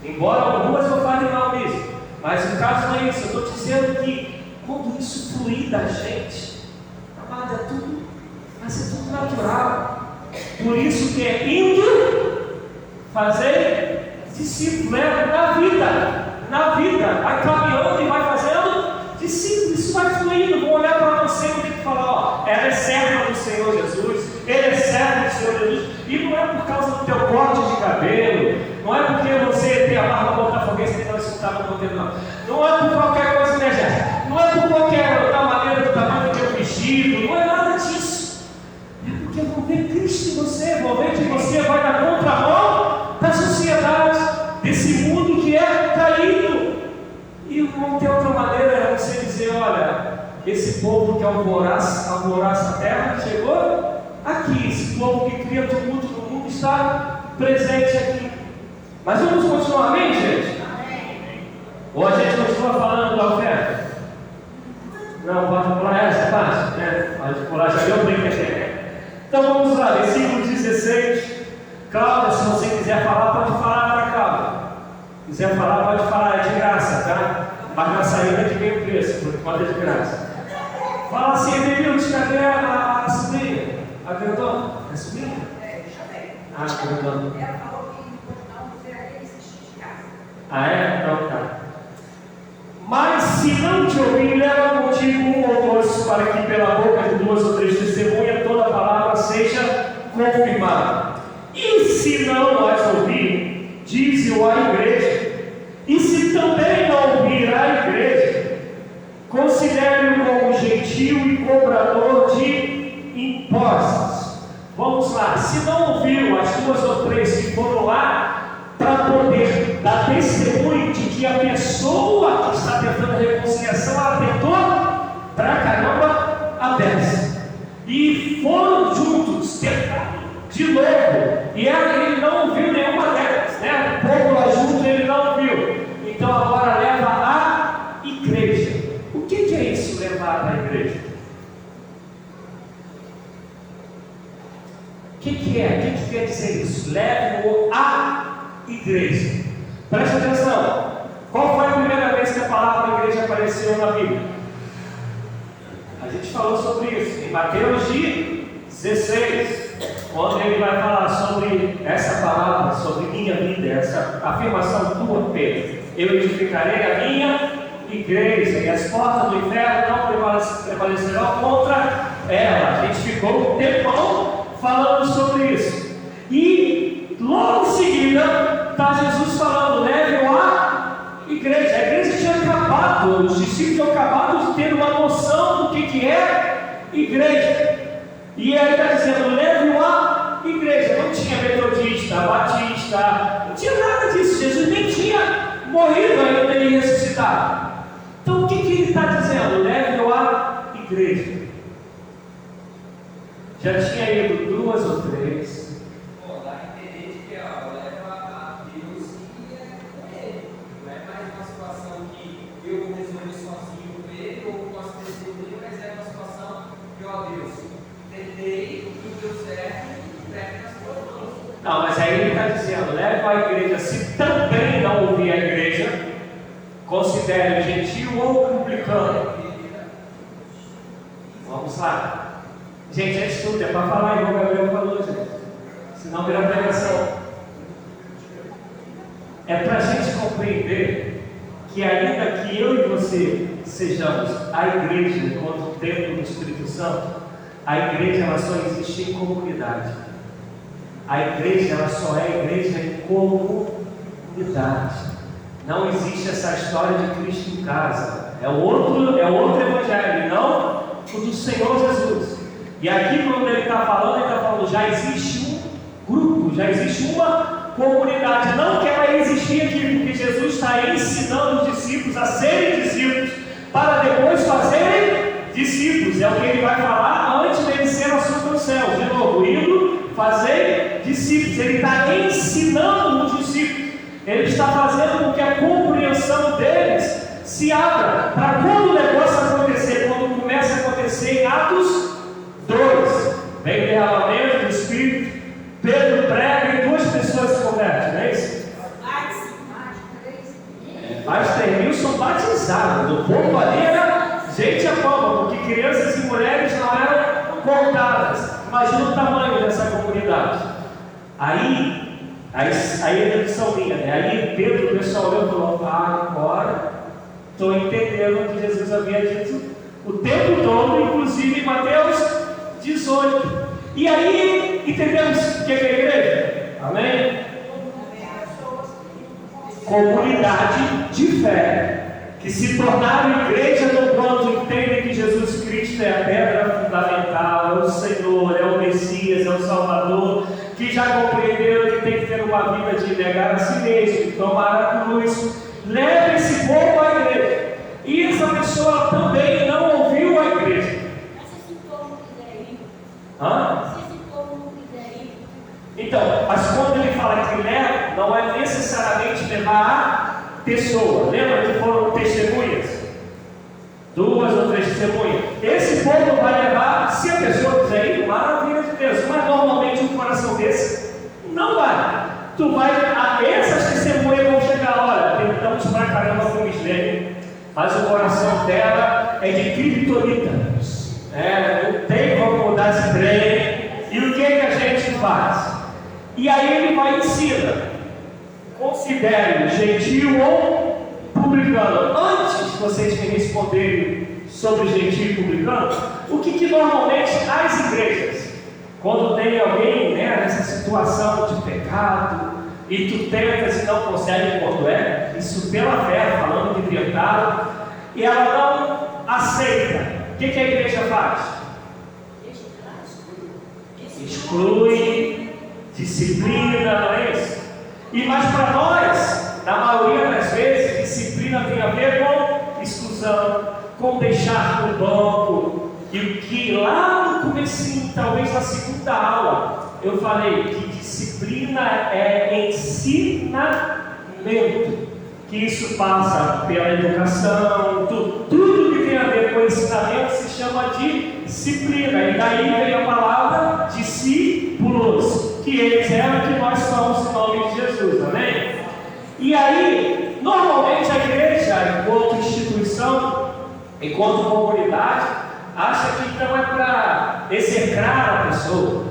Embora algumas eu fale mal mesmo. Mas o caso não é isso, eu estou dizendo que quando isso fluir da gente, amado, vai ser tudo natural. Por isso que é indo fazer discípulo, na vida, vai caminhando e vai fazendo discípulo, isso vai fluindo. Vou olhar para você e vou ter que falar, ó, ela é serva do Senhor Jesus, ele é servo do Senhor Jesus, e não é por causa do teu corte de cabelo, não é porque você tem a barba botafoguense que não escutava no roteiro, não é por qualquer coisa, né, gente? Não é por qualquer da maneira do tamanho do teu vestido, não é nada disso. É porque vão ver Cristo em você, vão ver que você vai na contramão da sociedade, desse mundo que é caído. E não tem outra maneira é você dizer, olha, esse povo que alvoraça a terra chegou aqui, esse povo que cria tumulto no mundo está presente aqui. Mas vamos continuar, amém, gente? Ou a gente continua falando da oferta? Não, pode pular essa parte, né? Pode pular, já deu bem aqui. Então vamos lá, versículo 16. Cláudia, se você quiser falar, pode falar para Cláudia. Quiser falar, pode falar, é de graça, tá? Mas na saída de meio preço, por enquanto é de graça. Fala assim, Emilio, cadê a sobrinha? A grandona? É sobrinha? Ah, a grandona. Ela falou que não fazer aquele xixi de casa. Ah, é? Então tá. Mas se não te ouvir, leva contigo um ou dois, para que pela boca de duas ou três testemunhas toda a palavra seja confirmada. E se não as ouvir, dize-o à igreja. E se também não ouvir a igreja, considere-o como gentil e cobrador de impostos. Vamos lá, se não ouviram as duas ou três que foram lá para poder dar testemunho de que a pessoa que está tentando a reconciliação, ela tentou pra caramba a peça. E foram juntos, tentaram de novo. E ele não ouviu nenhuma delas, né? O povo lá junto ele não ouviu. Então agora leva a igreja. O que é isso, levar a igreja? O que é? O que quer dizer isso? Leve-o à igreja. Preste atenção. Qual foi a primeira vez que a palavra igreja apareceu na Bíblia? A gente falou sobre isso em Mateus 16, onde ele vai falar sobre essa palavra, sobre minha vida, essa afirmação tua, Pedro. Eu edificarei a minha igreja e as portas do inferno não prevalecerão contra ela. A gente ficou um tempão falando sobre isso. E logo em seguida está Jesus falando, leve-o à igreja. A igreja tinha acabado, os discípulos tinham acabado de ter uma noção do que é igreja. E ele está dizendo, leve-o à igreja. Não tinha metodista, batista, não tinha nada disso. Jesus nem tinha morrido ainda e ressuscitado. Então o que ele está dizendo? Leve-o à igreja. Já tinha ido duas ou três. Pô, dá a entender que leva a Deus e é com ele. Não é mais uma situação que eu vou resolver sozinho com ele, ou posso decidir, mas é uma situação que, ó Deus, tentei, não deu certo, pega nas tuas mãos. Não, mas aí ele está dizendo, leva a igreja, se também não ouvir a igreja, considere gentil ou publicano. Vamos lá. Gente, é estudo, é para falar, igual o Gabriel falou, gente. Senão vira pregação. É para a gente compreender que ainda que eu e você sejamos a igreja enquanto o templo do Espírito Santo, a igreja ela só existe em comunidade. A igreja ela só é igreja em comunidade. Não existe essa história de Cristo em casa. É outro evangelho, não o do Senhor Jesus. E aqui quando ele está falando, já existe um grupo, já existe uma comunidade. Não que ela existia aqui, porque Jesus está ensinando os discípulos a serem discípulos, para depois fazerem discípulos. É o que ele vai falar antes dele ser assunto ao céu. De novo, indo fazer discípulos. Ele está ensinando os discípulos. Ele está fazendo com que a compreensão deles se abra para quando o negócio acontecer, quando começa a acontecer em Atos 2. Vem o derramamento do Espírito, Pedro prega e 2 pessoas se convertem, não é isso? Mais 3 mil são batizados. O povo ali era gente a palma, porque crianças e mulheres não eram contadas. Imagina o tamanho dessa comunidade. Aí a dedução minha, né? Aí Pedro, o pessoal olhou e falou: agora estou entendendo o que Jesus havia dito o tempo todo, inclusive em Mateus 18. E aí entendemos o que é a igreja? Amém? Comunidade de fé, que se tornaram igreja no quanto entendem que Jesus Cristo é a pedra fundamental, é o Senhor, é o Messias, é o Salvador, que já compreenderam que tem que ter uma vida de negar a si mesmo, de tomar a cruz. Leva esse povo à igreja. E essa pessoa também não ouviu a igreja. Mas se esse povo não quiser ir? Hã? Se esse povo não quiser ir? Então, mas quando ele fala que leva, não é necessariamente levar a pessoa. Lembra que foram testemunhas? 2 ou 3 testemunhas. Esse povo vai levar, se a pessoa quiser ir, maravilha de Deus. Mas normalmente um coração desse não vai. Tu vai, essas testemunhas vão chegar, olha, tentamos pra caramba com o Mislene, mas o coração dela é de criptonita. Não tem como mudar esse trem. E o que a gente faz? E aí ele vai ensinar: considere gentil ou publicano. Antes de vocês me responderem sobre gentil e publicano, o que normalmente as igrejas, quando tem alguém nessa situação de pecado, e tu tentas e não consegue quando isso pela fé, falando de verdade, e ela não aceita, o que a igreja faz? Exclui, disciplina, não é isso? E mas para nós, na maioria das vezes, disciplina tem a ver com exclusão, com deixar no banco. E o que lá no comecinho, talvez na segunda aula, eu falei que disciplina é ensinamento, que isso passa pela educação, tudo que tem a ver com ensinamento se chama de disciplina. E daí vem a palavra discípulos, que eles eram que nós somos em nome de Jesus, amém? E aí, normalmente a igreja, enquanto instituição, enquanto comunidade, acha que então é para execrar a pessoa,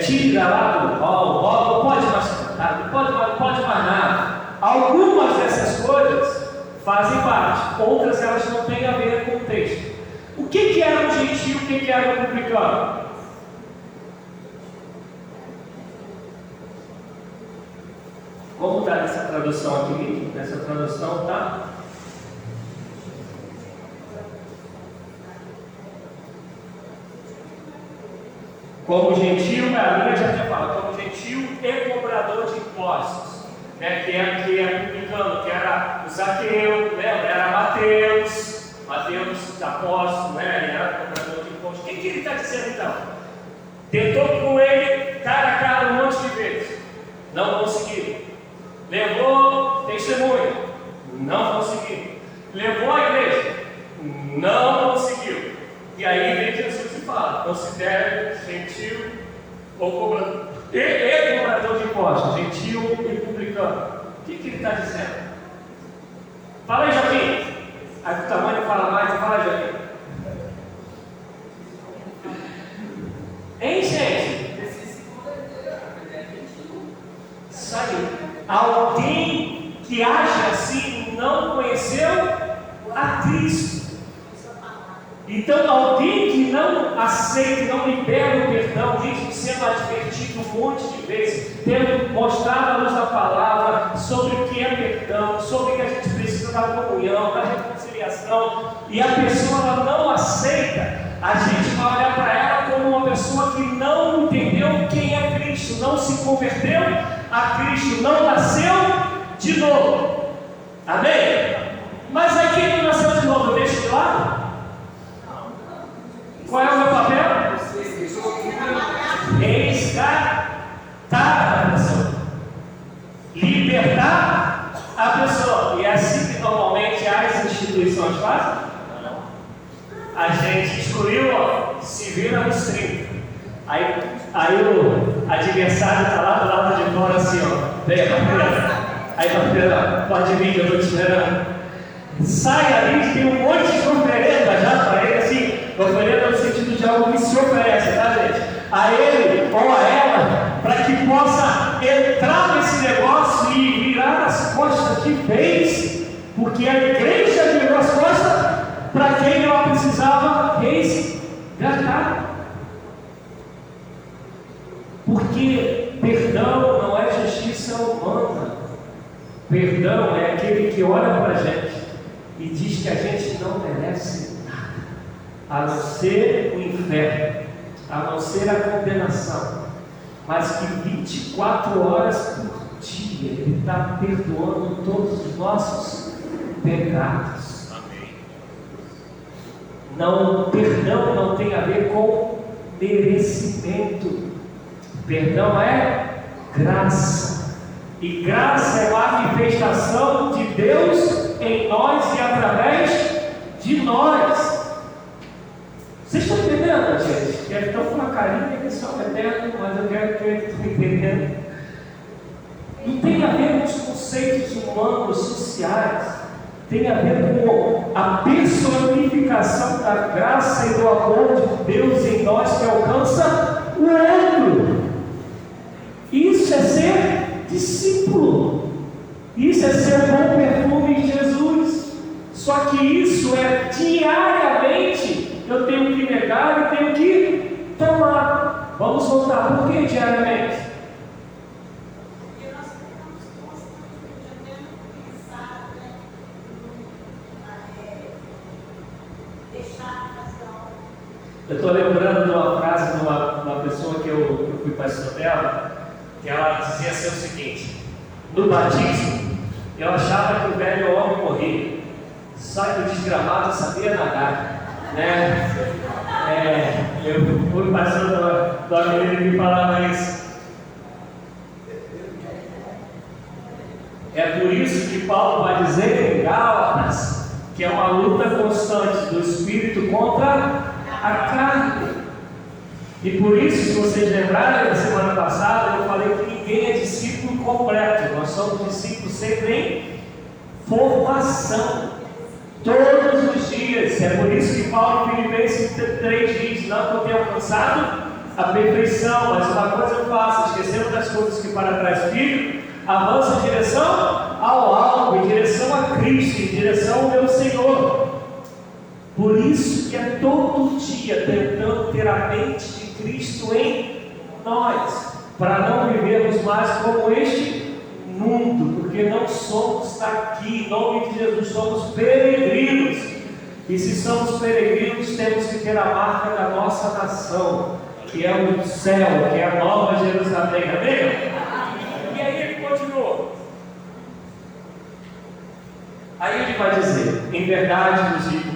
tira lá do hall, não pode mais cantar, não pode mais nada. Algumas dessas coisas fazem parte, outras elas não têm a ver com o texto. O que era o gentil, o que era o publicano? Como está nessa tradução aqui? Nessa tradução está... Como gentil, a minha já tinha falado, como gentil e cobrador de impostos. Que é publicano, que era o Zaqueu, era Mateus apóstolo, era cobrador de impostos. O que ele está dizendo então? Tentou com ele cara a cara um monte de vezes, não conseguiu. Levou testemunha, não conseguiu. Levou a igreja, não conseguiu. E aí vem Jesus e fala: considere gentil ou cobrador. E cobrador de impostos, gentil e publicano. O que ele está dizendo? Fala aí, Joaquim. Aí o tamanho fala mais, fala aí, Joaquim. Hein, gente? Isso aí. Alguém que age assim não conheceu a Cristo. Então, alguém que não aceita, não libera o perdão, mesmo sendo advertido um monte de vezes, tendo mostrado à luz da palavra sobre o que é perdão, sobre que a gente precisa da comunhão, da reconciliação, e a pessoa ela não aceita, a gente vai olhar para ela como uma pessoa que não entendeu quem é Cristo, não se converteu a Cristo, não nasceu de novo. Amém? Mas aí quem não nasceu de novo, deixa instituições fazem? Não. A gente excluiu, se vira nos 30. Aí o adversário está lá do lado de fora assim, vem, parceiro. Aí, parceiro, pode vir que eu estou te esperando. Sai ali, tem um monte de oferenda já para ele, assim, oferenda no sentido de algo que se oferece, tá, gente? A ele ou a ela, para que possa entrar nesse negócio e virar as costas de vez, porque a igreja virou as costas para quem ela precisava resgatar. Porque perdão não é justiça humana. Perdão é aquele que olha para a gente e diz que a gente não merece nada, a não ser o inferno, a não ser a condenação, mas que 24 horas por dia Ele está perdoando todos os nossos pecados. Amém. Não, perdão não tem a ver com merecimento. Perdão é graça. E graça é uma manifestação de Deus em nós e através de nós. Vocês estão entendendo, gente? Que estão com uma carinha que só é eterno, mas eu quero que eles estão entendendo. Não tem a ver com os conceitos humanos, sociais. Tem a ver com a personificação da graça e do amor de Deus em nós que alcança o outro. Isso é ser discípulo. Isso é ser um bom perfume em Jesus. Só que isso é diariamente. Eu tenho que negar e tenho que tomar. Vamos voltar. Por que diariamente? Porque nós temos constantemente pensar, deixar de fazer algo. Eu estou lembrando de uma frase de uma pessoa que eu fui pastor dela, que ela dizia assim o seguinte: no batismo eu achava que o velho homem morria, só que o desgramado sabia nadar, né? Eu fui pastor da menina que falava isso. É por isso que Paulo vai dizer em Gálatas que é uma luta constante do espírito contra a carne. E por isso, se vocês lembrarem da semana passada, eu falei que ninguém é discípulo completo. Nós somos discípulos sempre em formação, todos os dias. É por isso que Paulo em Filipenses 3 diz: não que eu tenha alcançado a perfeição, mas uma coisa eu faço, esquecendo das coisas que para trás fico, avanço em direção ao alvo, em direção a Cristo, em direção ao meu Senhor. Por isso que é todo dia tentando ter a mente de Cristo em nós, para não vivermos mais como este mundo, porque não somos daqui. Em nome de Jesus, somos peregrinos, e se somos peregrinos, temos que ter a marca da nossa nação, que é o céu, que é a nova Jerusalém. Amém? E aí ele continuou. Aí ele vai dizer: em verdade vos digo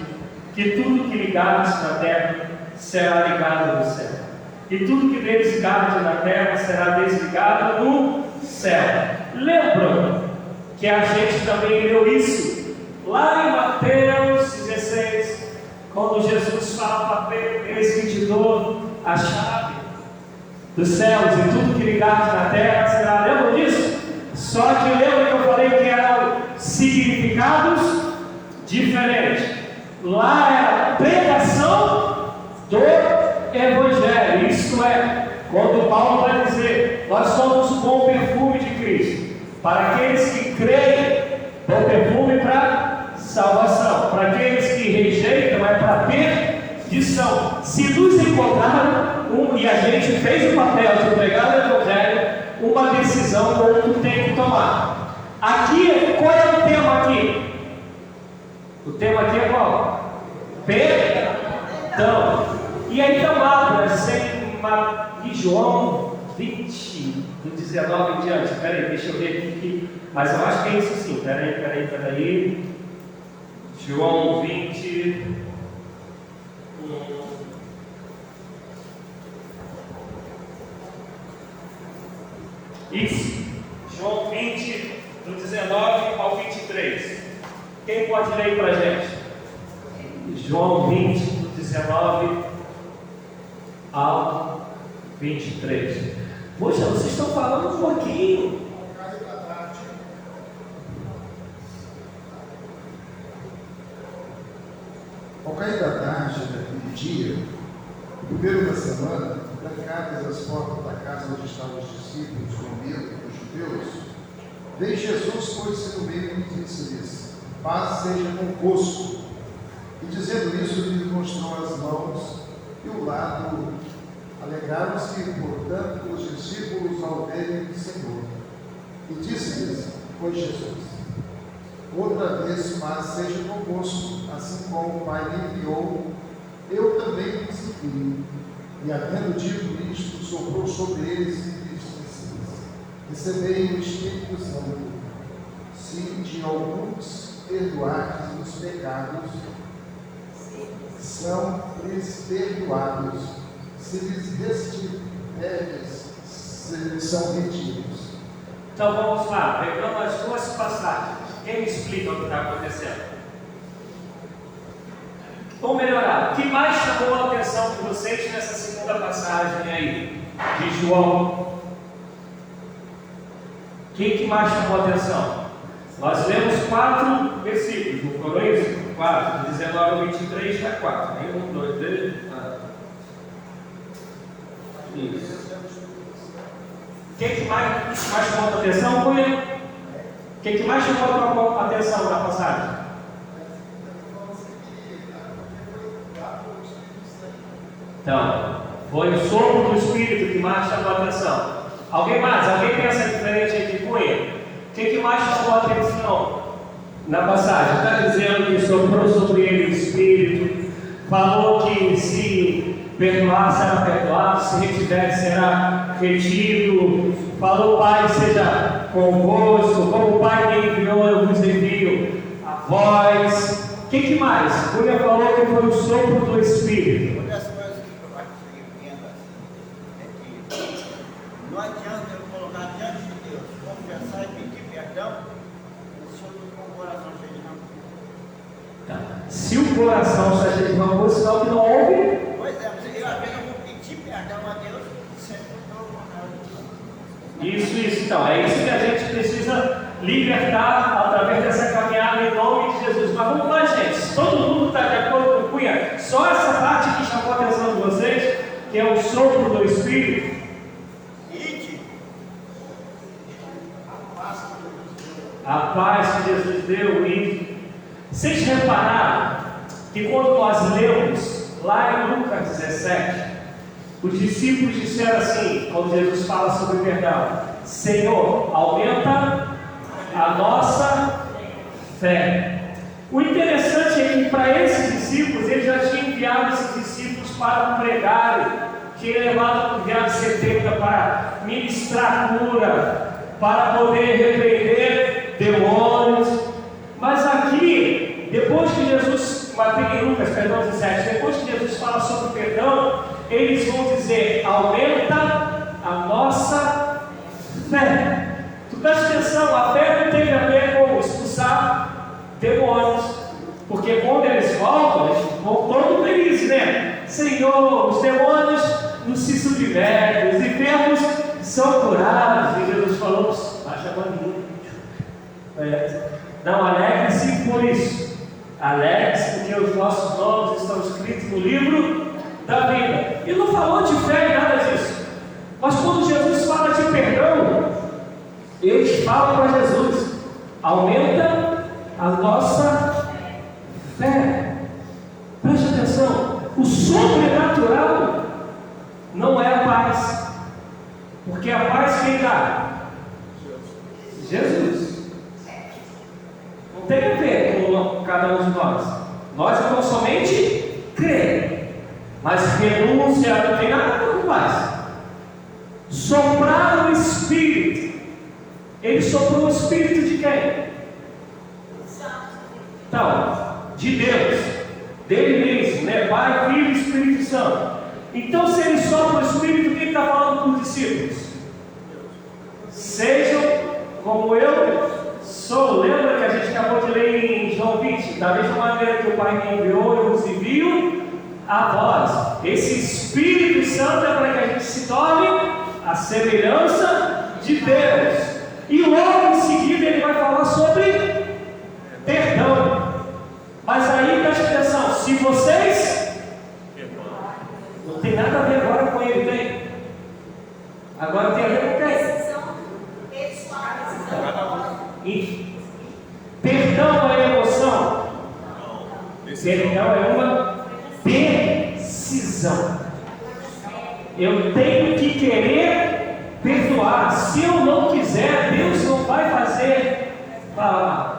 que tudo que ligares na terra será ligado no céu, e tudo que desligares na terra será desligado no céu. Lembram que a gente também leu isso lá em Mateus 16, quando Jesus fala para Pedro: eis que te dou a chave dos céus, e tudo que ligares na terra será. Lembram disso? Só que lembra que eu falei que eram significados diferentes. Lá era a pregação do Evangelho. Isto é, quando Paulo vai dizer: nós somos o bom perfume de Cristo, para aqueles que creem, bom perfume para salvação, para aqueles que rejeitam é para perdição. Se nos encontraram e a gente fez o papel de pregar o Evangelho, uma decisão o outro tem que tomar. Aqui, qual é o tema aqui? O tema aqui é qual? Perdão. E aí está lá, em João 20, do 19 em diante. Peraí, deixa eu ver aqui. Mas eu acho que é isso sim. Peraí. João 20. Isso. João 20, do 19 ao 23. Quem pode pode ler para a gente? João 20, 19 ao 23. Poxa, vocês estão falando um pouquinho. Ao cair da tarde daquele dia, no primeiro da semana, trancadas as portas da casa onde estavam os discípulos com medo dos judeus, veio Jesus, pôs-se no meio e disse-lhes: paz seja convosco. E dizendo isso, lhes mostrou as mãos e o lado. Alegraram-se, portanto, os discípulos ao verem o Senhor. E disse-lhes, foi Jesus: outra vez, paz seja convosco, assim como o Pai me enviou, eu também vos envio. E havendo dito isto, soprou sobre eles e disse-lhes: recebei o Espírito Santo. Se de alguns perdoardes os pecados, são-lhes perdoados. Se lhes restiverdes, são retidos. Então vamos lá, pegando as duas passagens. Quem me explica o que está acontecendo? Vamos melhorar. O que mais chamou a atenção de vocês nessa segunda passagem aí, de João? O que mais chamou a atenção? Nós lemos 4 versículos, não foram isso? 4, 19 ao 23, está 4. 1, 2, 3, 4. Isso. O que mais chamou a atenção, Cunha? O que mais chamou a atenção na passagem? Então, foi o sopro do Espírito que mais chamou a atenção. Alguém mais? Alguém pensa diferente aqui, Cunha? O que mais chamou a atenção na passagem? Está dizendo que soprou sobre ele o Espírito, falou que se perdoar será perdoado, se retiver será retido, falou: Pai seja convosco, como o Pai me enviou, eu vos envio a vós. O que mais? Cunha falou que foi o sopro do Espírito. Uma das coisas que eu acho que eu entendo é que não adianta eu colocar diante de Deus, confessar e pedir perdão, se eu estou com o coração cheio de rancor. Tá. Se o coração está cheio de rancor, sinal que não houve. Pois é, mas eu às vezes eu vou pedir perdão a Deus sempre estou com a cara. Isso, então, é isso que a gente precisa libertar através dessa caminhada em nome de Jesus. Mas vamos lá, gente, todo mundo está de acordo com o Cunha? Só essa parte que chamou a atenção de vocês, que é o sopro do Espírito. A paz que Jesus deu. E vocês repararam que quando nós lemos lá em Lucas 17, os discípulos disseram assim, quando Jesus fala sobre perdão: Senhor, aumenta a nossa fé. O interessante é que para esses discípulos, ele já tinha enviado esses discípulos para pregarem, tinha levado enviado 70 para ministrar cura, para poder repreender demônios. Mas aqui, depois que Jesus, em Lucas 17, depois que Jesus fala sobre perdão, eles vão dizer: aumenta a nossa fé. Tu presta atenção, a fé não tem a ver com expulsar demônios, porque quando eles voltam, eles vão todos felizes, né? Senhor, os demônios nos se submetem, os enfermos são curados. E Jesus falou: baixa a bandinha. Não, alegre-se por isso. Alegre-se porque os nossos nomes estão escritos no livro da vida. E não falou de fé e nada disso. Mas quando Jesus fala de perdão, eles falam para Jesus: aumenta a nossa fé. Preste atenção, o sobrenatural não é a paz, porque a paz quem dá? Jesus. Não tem a ver com cada um de nós. Nós vamos somente crer, mas renúncia não tem nada a ver com paz. Soprar o Espírito. Ele soprou o Espírito de quem? Então, de Deus, dele mesmo, né? Pai, Filho e Espírito Santo. Então, se ele sopra o Espírito, quem está falando para os discípulos? Sejam como eu sou. Lembra que a gente acabou de ler em João João 20, da mesma maneira que o Pai me enviou, eu vos envio a vós. Esse Espírito Santo é para que a gente se torne a semelhança de Deus. E logo em seguida ele vai falar sobre perdão. Mas aí presta atenção, se vocês... Não tem nada a ver agora com ele, tem? Agora tem a ver com quem? E perdão é emoção? Perdão é uma decisão. Eu tenho que querer perdoar. Se eu não quiser, Deus não vai fazer falar.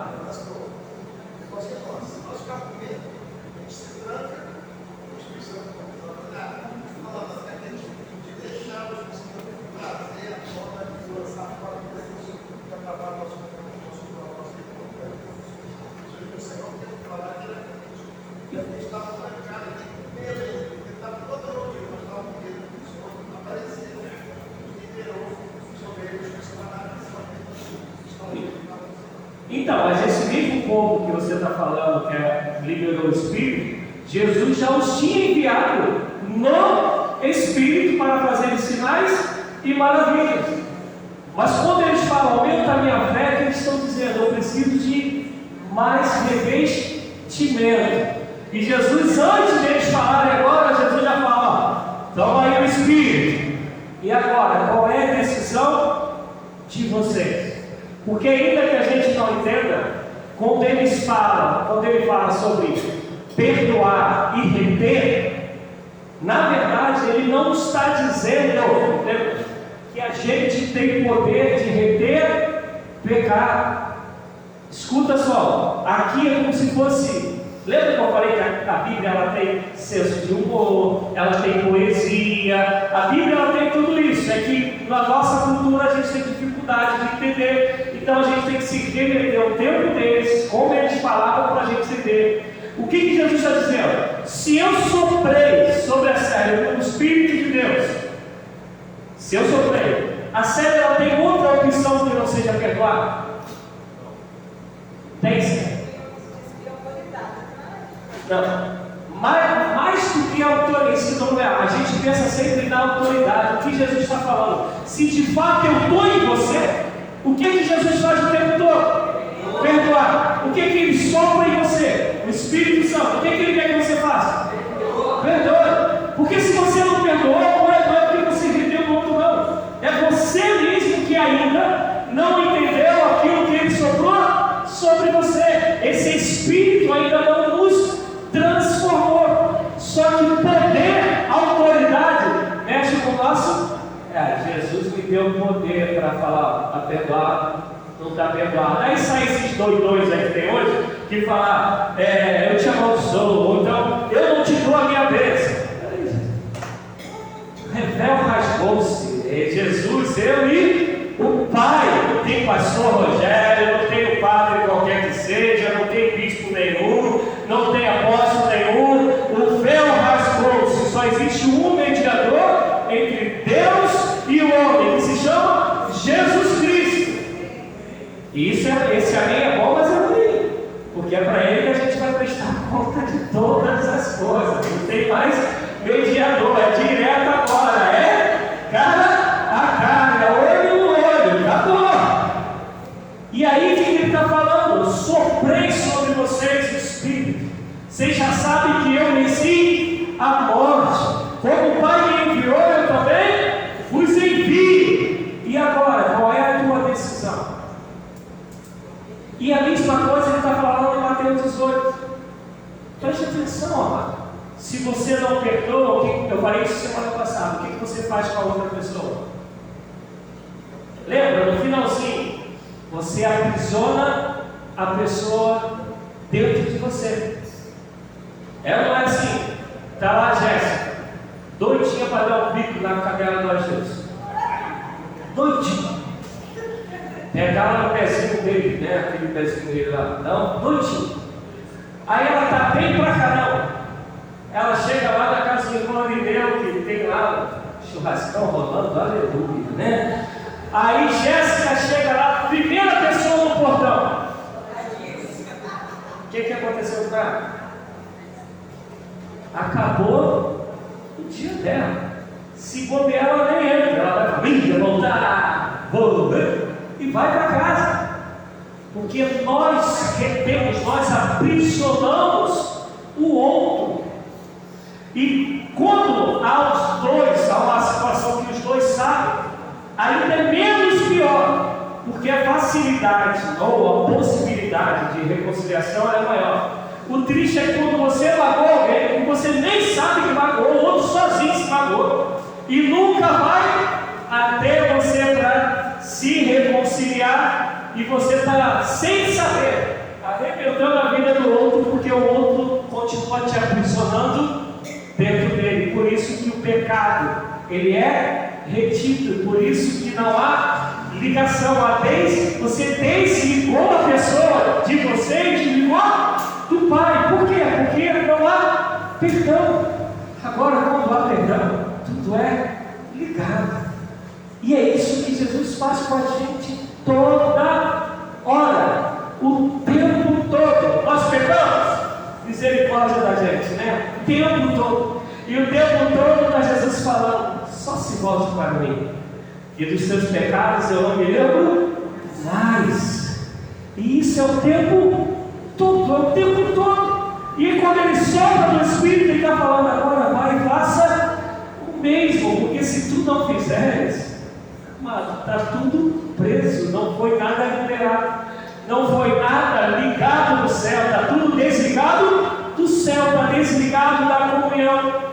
Então, mas esse mesmo povo que você está falando, que liberou o Espírito, Jesus já os tinha enviado no Espírito para fazer sinais e maravilhas. Mas quando eles falam, aumenta a minha fé, eles estão dizendo, eu preciso de mais revestimento. E Jesus, antes deles falarem agora, Jesus já fala, ó, toma aí o Espírito. E agora, qual é a decisão de vocês? Porque ainda que a gente não entenda, quando ele fala sobre perdoar e reter, na verdade ele não está dizendo que a gente tem poder de reter pecado. Escuta só, aqui é como se fosse... Lembra que eu falei que a Bíblia ela tem senso de humor, ela tem poesia, a Bíblia ela tem tudo isso. É que na nossa cultura a gente tem dificuldade de entender, então a gente tem que se remeter ao tempo deles, como eles falavam para a gente entender. O que Jesus está dizendo? Se eu soprei sobre a célula pelo Espírito de Deus, se eu soprei, a célula ela tem outra opção que não seja perdoar? Tem sim. Não, mais do que a autoridade, isso não é. A gente pensa sempre na autoridade. O que Jesus está falando? Se de fato eu estou em você, o que Jesus faz o tempo todo? Perdoar. O que ele sopra em você? O Espírito Santo. O que ele quer que você faça? Perdoa. Porque se você não perdoou, não é porque você rendeu o outro, não. É você mesmo que ainda não entendeu aquilo que ele soprou sobre você. Esse Espírito ainda não nos transformou. Só que poder, autoridade, mexe com o nosso. Jesus me deu poder para falar, está perdoado, não está perdoado. Aí sai esses dois aí que tem hoje, que falam, eu te amaldiçoo, ou então, eu não te dou a minha bênção. Revel rasgou-se. Jesus, eu e o Pai. Não tem pastor Rogério, não tem o padre qualquer que seja, não tem bispo nenhum, não tem apóstolo nenhum. O véu rasgou-se. Só existe um mediador entre Deus e o homem, que se chama Jesus Cristo. E esse amém é bom, mas é ruim, porque é para ele que a gente vai prestar conta de todas as coisas. Não tem mais mediador, é direto agora, é cara a cara, olho no olho, acabou. E aí o que ele está falando? Soprei sobre vocês o Espírito. Vocês já sabem que eu venci a morte. Como o Pai me enviou, eu também vos envio. E agora, qual é a tua decisão? E a mesma coisa ele está falando em Mateus 18. Preste atenção, amado. Se você não perdoa, eu falei isso semana passada, o que você faz com a outra pessoa? Lembra, no finalzinho, você aprisiona a pessoa dentro de você. Ela não é assim. Está lá a Jéssica, doidinha para dar um bico na cadela do Jesus. Doidinha. Pegar no pezinho dele, né? Aquele pezinho dele lá. Não, doidinho. Aí ela está bem pra caramba. Ela chega lá na casa do irmão Irineu, que tem lá um churrascão rolando, aleluia, né? Aí Jéssica chega lá, primeira pessoa no portão. O que aconteceu com ela? Acabou o dia dela. Se bobear, ela nem entra. Ela vai família, voltar, vou, e vai para casa. Porque nós retemos, nós aprisionamos o outro. E quando há os dois, há uma situação que os dois sabem, ainda é menos pior, porque a facilidade ou a possibilidade de reconciliação é maior. O triste é quando você magoou alguém e você nem sabe que magoou, o outro sozinho se magoou, e nunca vai até você para se reconciliar, e você está sem saber, arrebentando a vida do outro, porque o outro continua te aprisionando dentro dele. Por isso que o pecado, ele é retido, por isso que não há ligação. Você desligou a pessoa de você e desligou do Pai. Por quê? Porque não há perdão. Agora, quando há perdão, tudo é ligado. E é isso que Jesus faz com a gente toda hora, o tempo todo. Nós pecamos, misericórdia da gente, né? O tempo todo. E o tempo todo está Jesus falando: só se volte para mim, e dos seus pecados eu não me lembro mais. E isso é o tempo todo, é o tempo todo. E quando ele sopra do Espírito, ele está falando: agora vai e faça o mesmo, porque se tu não fizeres, está tudo preso, não foi nada liberado, não foi nada ligado do céu, está tudo desligado do céu, está desligado da comunhão.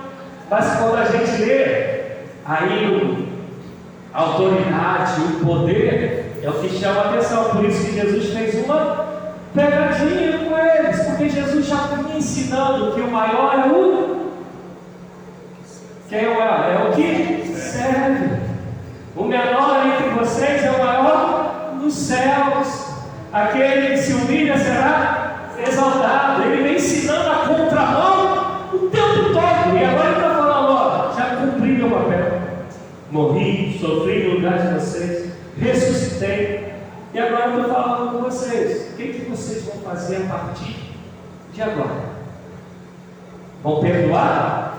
Mas quando a gente lê, aí a autoridade, o poder é o que chama a atenção. Por isso que Jesus fez uma pegadinha com eles, porque Jesus já vinha ensinando que o maior é o... Quem é o maior? É o que serve. O menor entre vocês é o maior nos céus. Aquele que se humilha será exaltado. Ele vem ensinando a contramão o tempo todo. E agora ele está falando: ó, já cumpri meu papel. Morri, sofri no lugar de vocês, ressuscitei. E agora eu estou falando com vocês. O que vocês vão fazer a partir de agora? Vão perdoar?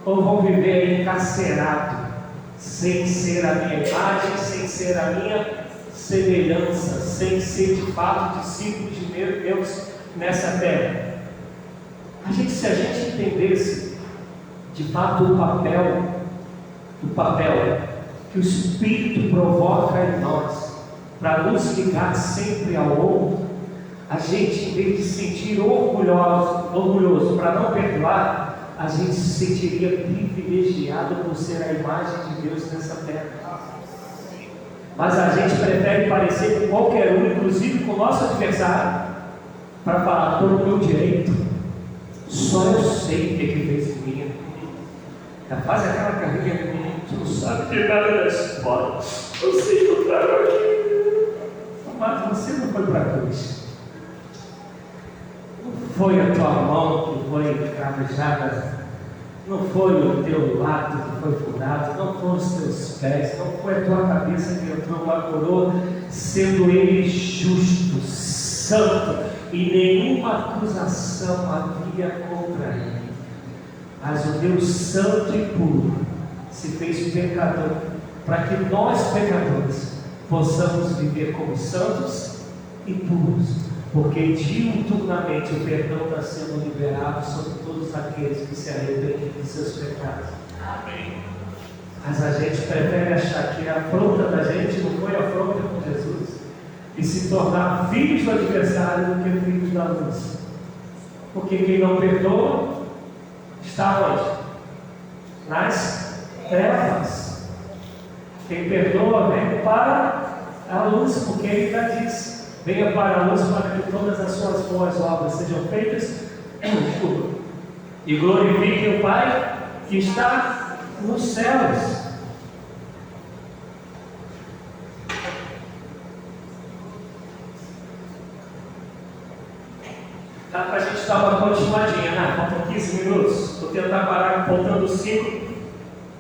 Ou vão viver encarcerado, sem ser a minha imagem, sem ser a minha semelhança, sem ser de fato discípulo de Deus nessa terra? Se a gente entendesse de fato o papel que o Espírito provoca em nós para nos ligar sempre ao outro, a gente, em vez de se sentir orgulhoso para não perdoar, a gente se sentiria privilegiado por ser a imagem de Deus nessa terra. Mas a gente prefere parecer com qualquer um, inclusive com o nosso adversário, para falar: estou no meu direito, só eu sei o que fez em mim. Faz aquela carrinha de mim, tu não sabe de nada da história, eu sei que eu trago aqui. Mas você não foi para a cruz, não foi a tua mão que foi cravejada, não foi o teu lado que foi furado, não foram os teus pés, não foi a tua cabeça que entrou uma coroa, sendo ele justo, santo, e nenhuma acusação havia contra ele. Mas o Deus santo e puro se fez pecador, para que nós, pecadores, possamos viver como santos e puros, porque diuturnamente o perdão está sendo liberado sobre todos aqueles que se arrependem de seus pecados. Amém. Mas a gente prefere achar que a afronta da gente não foi afronta com Jesus, e se tornar filhos do adversário do que filhos da luz. Porque quem não perdoa está onde? Nas trevas. Quem perdoa vem para a luz, porque ele já diz: venha para a luz para que todas as suas boas obras sejam feitas e glorifiquem o Pai que está nos céus. Dá para a gente dar uma continuadinha, né? Faltam 15 minutos. Vou tentar parar faltando 5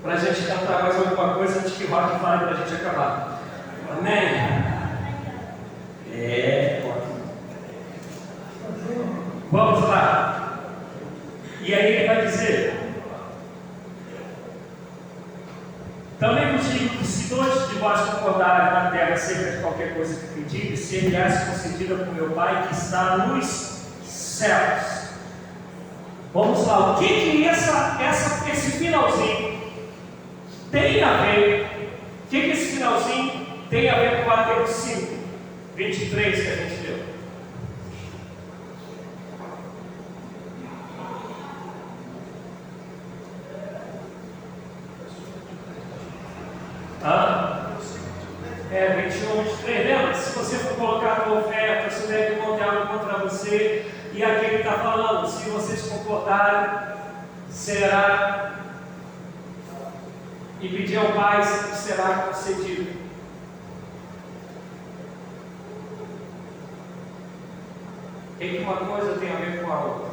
para a gente cantar mais alguma coisa antes que o Rock fale para a gente acabar. Amém? Vamos lá. E aí ele vai dizer: também vos digo que se dois de vós concordarem na terra acerca de qualquer coisa que pedirem, ser-lhes concedida por meu Pai que está nos céus. Vamos lá, o que esse finalzinho tem a ver? O que esse finalzinho tem a ver com Mateus 5, 23 que a gente leu? É 21, 23, lembra? Se você for colocar a tua oferta, se deve montar algo contra você, e aqui ele está falando: se vocês concordarem, será, e pedir ao Pai, será concedido. O que uma coisa tem a ver com a outra?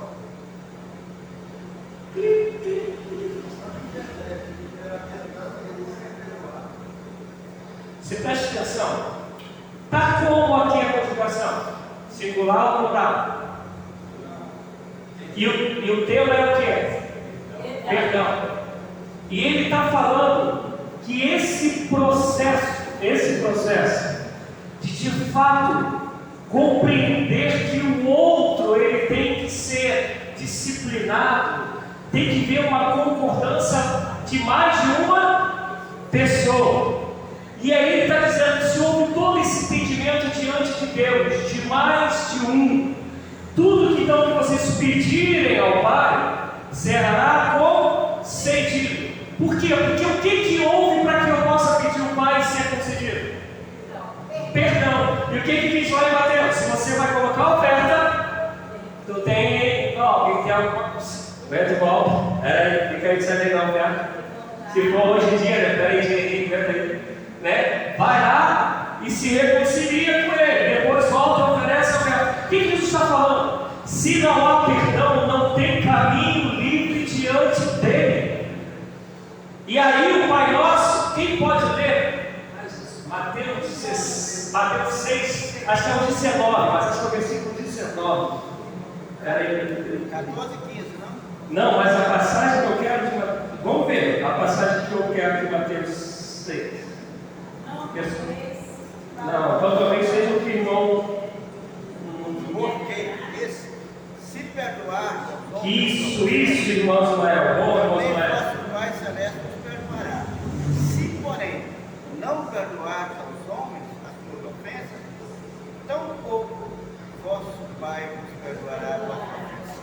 Você presta atenção. Está como aqui a conjugação? Singular ou plural? E o tema é o quê? Perdão. E ele está falando que esse processo de fato compreender que o outro ele tem que ser disciplinado, tem que ver uma concordância de mais de uma pessoa. E aí ele está dizendo: se houve todo esse entendimento diante de Deus, de mais de um, tudo que então que vocês pedirem ao Pai, será concedido. Por quê? Porque o que houve para que eu possa pedir ao Pai e ser concedido? Perdão. E o que diz lá em Mateus? Se você vai colocar a oferta, tu tem... alguém tem alguma coisa? Aguenta igual. Fica aí que você tem na oferta. Se for hoje em dia, né? Peraí, né? Vai lá e se reconcilia com ele. Depois volta e oferece a oferta. O que Jesus está falando? Se não há perdão, não tem caminho livre diante dele. E aí o Pai Nosso, quem pode ler? Mateus 6, acho que é o 19, mas acho que é o versículo 19. Peraí. 14, 15, não? Não, mas a passagem que eu quero de Mateus. Vamos ver, a passagem que eu quero de Mateus 6. Não, então talvez seja o que irmão. Porque esse, se perdoar, Isso, irmão Ismael. Bom, irmão Ismael. nosso Pai Celeste nos perdoará. Se, porém, não perdoar aos homens as suas ofensas, tampouco vosso Pai nos perdoará as vossas ofensas.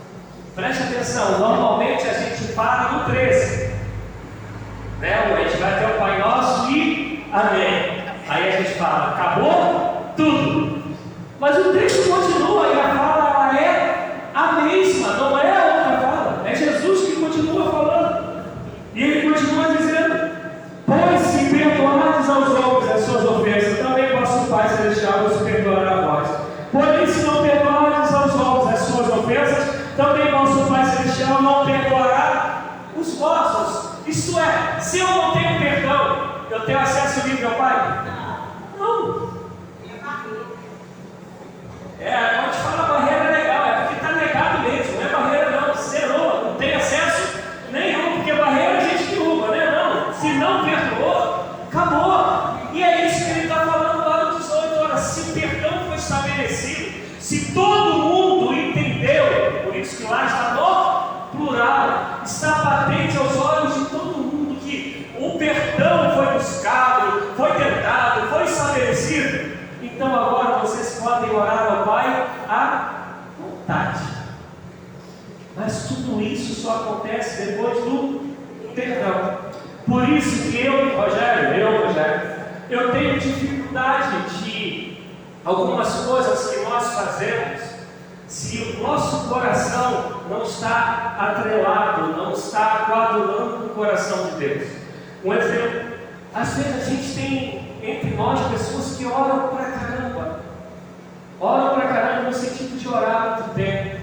Preste atenção, normalmente a gente para no 13. Né? A gente vai ter o Pai Nosso e Amém. Aí a gente fala: acabou tudo. Mas o texto continua e a fala ela é a mesma, não é a outra fala. É Jesus que continua falando. E ele continua dizendo: pois se perdoardes aos homens as suas ofensas, também vosso Pai Celestial vos perdoará a vós. Porém, se não perdoardes aos homens as suas ofensas, também vosso Pai Celestial não perdoará os vossos. Isto é, se eu não tenho perdão, eu tenho acesso livre ao Pai? Não. Quando te fala barreira é legal, é porque está negado mesmo, não é barreira não, zerou, não tem acesso nenhum, porque barreira a gente derruba, né? Não, se não perdoou, acabou. E é isso que ele está falando lá no 18, ora, se perdão foi estabelecido, se todo mundo entendeu, por isso que lá está no plural, está patente aos olhos de todo mundo que o perdão foi buscado, foi tentado, foi estabelecido. Então agora vocês podem orar ao Pai à vontade. Mas tudo isso só acontece depois do perdão. Por isso que eu tenho dificuldade de algumas coisas que nós fazemos, se o nosso coração não está atrelado, não está coadulando com o coração de Deus. Um exemplo: às vezes a gente tem entre nós pessoas que oram pra caramba no sentido de orar muito tempo,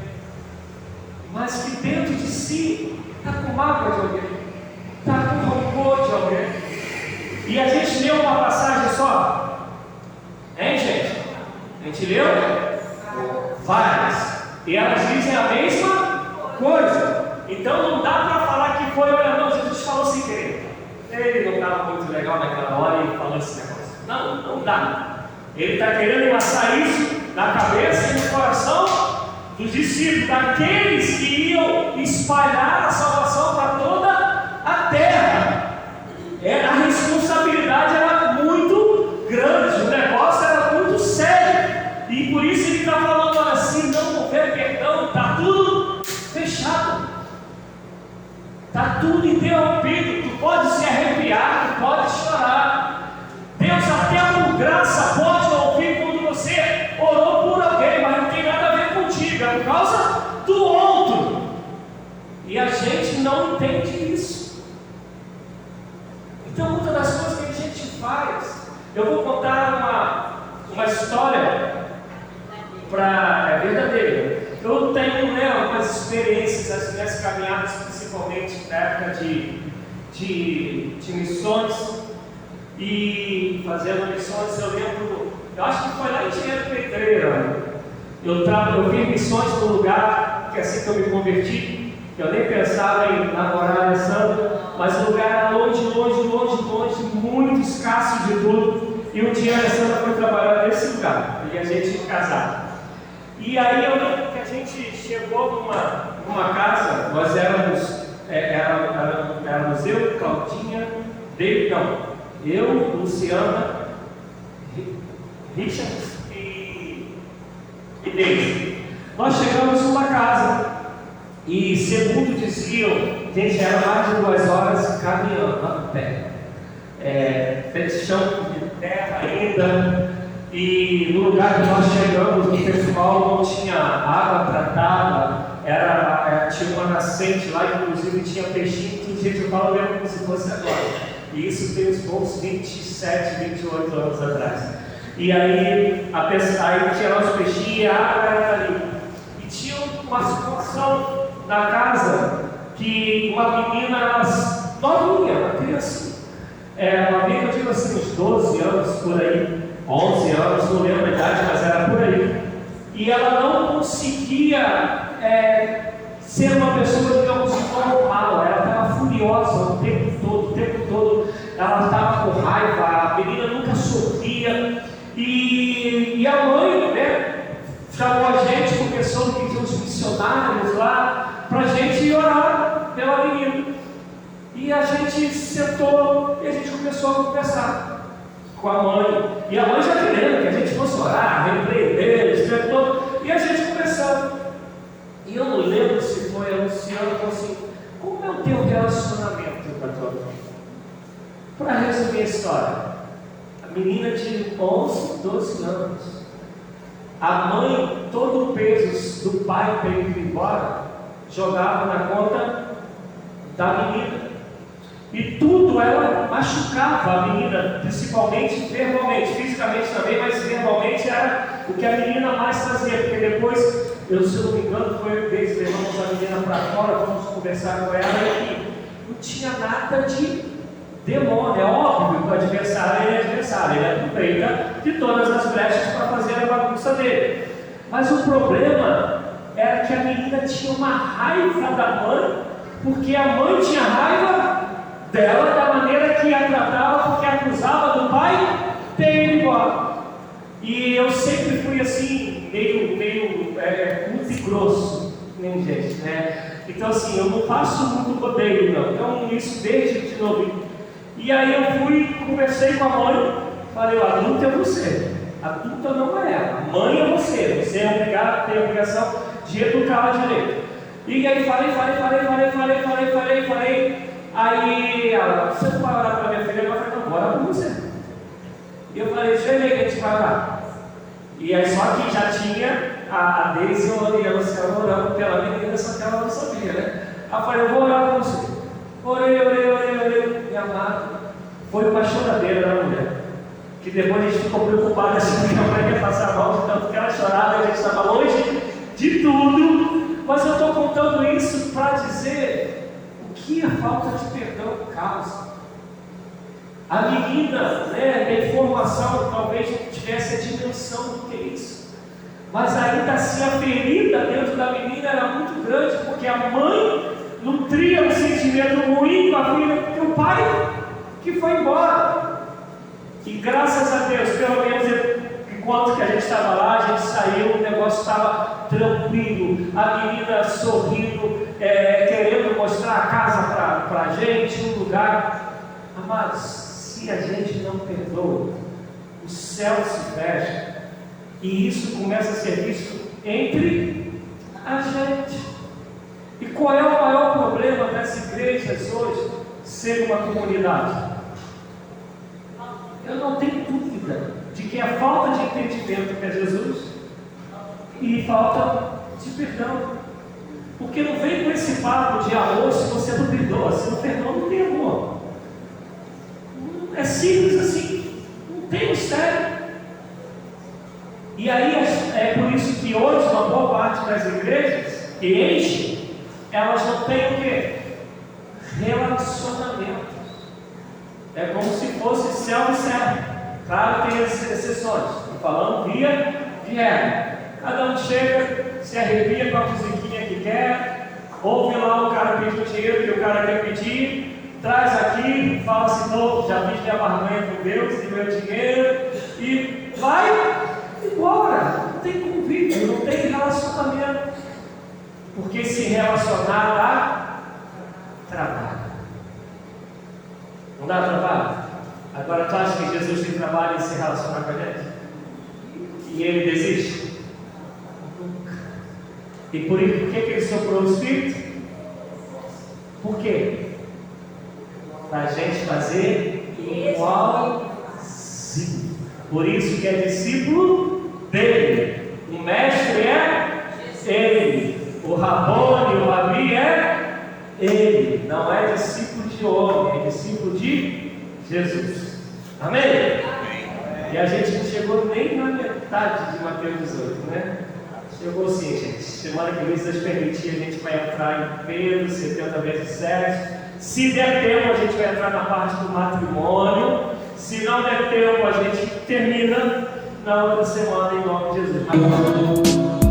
mas que dentro de si está com mágoa de alguém, está com rancor de alguém. E a gente leu uma passagem só, hein, gente? A gente leu várias. E elas dizem a mesma coisa. Então não dá para falar que foi, olha, não, Jesus falou sem querer. Ele não estava muito legal naquela hora e falou esse negócio. Não, não dá. Ele está querendo passar isso na cabeça e no coração dos discípulos, daqueles que iam espalhar a salvação para toda a terra. A responsabilidade era muito grande, o negócio era muito sério. E por isso ele está falando, olha, se não houver perdão, está tudo fechado. Está tudo interrompido. Tu pode se arrepiar, tu pode chorar. Deus até por graça pode ouvir quando você orou por alguém, mas não tem nada a ver contigo, é por causa do outro. E a gente não entende isso. Então muitas das coisas que a gente faz, eu vou contar uma história é verdadeira. Eu tenho algumas experiências, as minhas caminhadas, principalmente na época de missões e fazendo missões. Eu acho que foi lá em Engenheiro Pedreira. Eu vi missões no lugar que assim que eu me converti, eu nem pensava em namorar a Alessandra, mas o lugar era longe, muito escasso de tudo. E um dia a Alessandra foi trabalhar nesse lugar e a gente casar. E aí eu lembro que a gente chegou numa casa, nós éramos eu, Claudinha, eu, Luciana, Richard e David. Nós chegamos numa casa e, segundo diziam, a gente era mais de 2 horas caminhando a pé. Chão de terra ainda. E no lugar que nós chegamos, o pessoal não tinha água tratada, tinha uma nascente lá, inclusive tinha peixinho, tudo, gente, eu falo mesmo como se fosse agora. E isso tem uns bons 27, 28 anos atrás. E aí tinha lá os peixinhos e a água era ali. E tinha uma situação na casa que uma menina, novinha, uma criancinha, uma menina, eu digo assim, uns 12 anos por aí. 11 anos, não lembro a idade, mas era por aí. E ela não conseguia ser uma pessoa, digamos, normal. Ela estava furiosa o tempo todo. Ela estava com raiva, a menina nunca sorria. E a mãe, chamou a gente, porque soube que tinha uns missionários lá, para a gente orar pela menina. E a gente sentou e a gente começou a conversar com a mãe, e a mãe já querendo que a gente fosse orar, repreender, escrever, e a gente conversando. E eu não lembro se foi a Luciana que falou assim: como é o teu relacionamento com a tua mãe? Para resumir a história, a menina de 11, 12 anos, a mãe, todo o peso do pai para ele ir embora, jogava na conta da menina. E tudo ela machucava a menina, principalmente verbalmente, fisicamente também, mas verbalmente era o que a menina mais fazia, porque depois, se eu não me engano, foi vez levamos a menina para fora, fomos conversar com ela e não tinha nada de demônio. É óbvio que o adversário ele aproveita de todas as brechas para fazer a bagunça dele. Mas o problema era que a menina tinha uma raiva da mãe, porque a mãe tinha raiva dela da maneira que a tratava, porque acusava do pai ter ido embora. E eu sempre fui assim, meio muito e grosso, nem gente, né? Então assim, eu não faço muito rodeio não, então isso desde de novinho. E aí eu fui, conversei com a mãe, falei: o adulto é você, adulta não é ela, mãe é você é obrigado, tem a obrigação de educá-la direito. E aí falei. Aí ela: você não vai orar para minha filha? Eu falei: não, bora para você. E eu falei: deixa eu ver que a gente vai orar. E aí só que já tinha a Deise e a Luciana orando pela menina, só que ela não sabia, né? Aí eu falei: eu vou orar para você. Orei, minha amada. Foi uma choradeira da mulher, que depois a gente ficou preocupado assim, que a mãe ia passar mal de tanto que ela chorava, a gente estava longe de tudo. Mas eu estou contando isso para dizer o que a falta de perdão causa. A menina, da informação, talvez não tivesse a dimensão do que é isso. Mas ainda assim a ferida dentro da menina era muito grande, porque a mãe nutria um sentimento ruim com a filha, porque o pai que foi embora. E graças a Deus, pelo menos enquanto que a gente estava lá, a gente saiu, o negócio estava tranquilo, a menina sorrindo, querendo mostrar a casa para a gente, um lugar. Amados, se a gente não perdoa, o céu se fecha, e isso começa a ser visto entre a gente. E qual é o maior problema das igrejas hoje? Ser uma comunidade. Eu não tenho dúvida de que é falta de entendimento que é Jesus e falta de perdão. Porque não vem com esse papo de amor se você não perdoa. Se não perdoa, não tem amor. É simples assim, não tem mistério. E aí é por isso que hoje uma boa parte das igrejas que enchem, elas não têm o quê? Relacionamento. É como se fosse céu e céu. Claro, tem as exceções. Estou falando via de regra. Cada um chega, se arrepia com a musiquinha que quer, ouve lá o cara pedir o dinheiro que o cara quer pedir, traz aqui, fala assim: não, já fiz minha barganha com Deus e meu dinheiro, e vai embora. Não tem convívio, não tem relacionamento. Porque se relacionar dá trabalho. Não dá trabalho? Agora tu acha que Jesus tem trabalho em se relacionar com a gente? E ele desiste? Nunca. E por que ele soprou o Espírito? Por quê? Para a gente fazer igualzinho. Por isso que é discípulo dele. O mestre é ele. O Rabone, o Rabi é ele. Não é discípulo de homem, é discípulo de Jesus. Amém? E a gente não chegou nem na metade de Mateus 18, né? Chegou sim, gente. Semana que vem, se Deus permitir, a gente vai entrar em Pedro, 70 vezes 7. Se der tempo, a gente vai entrar na parte do matrimônio. Se não der tempo, a gente termina na outra semana, em nome de Jesus.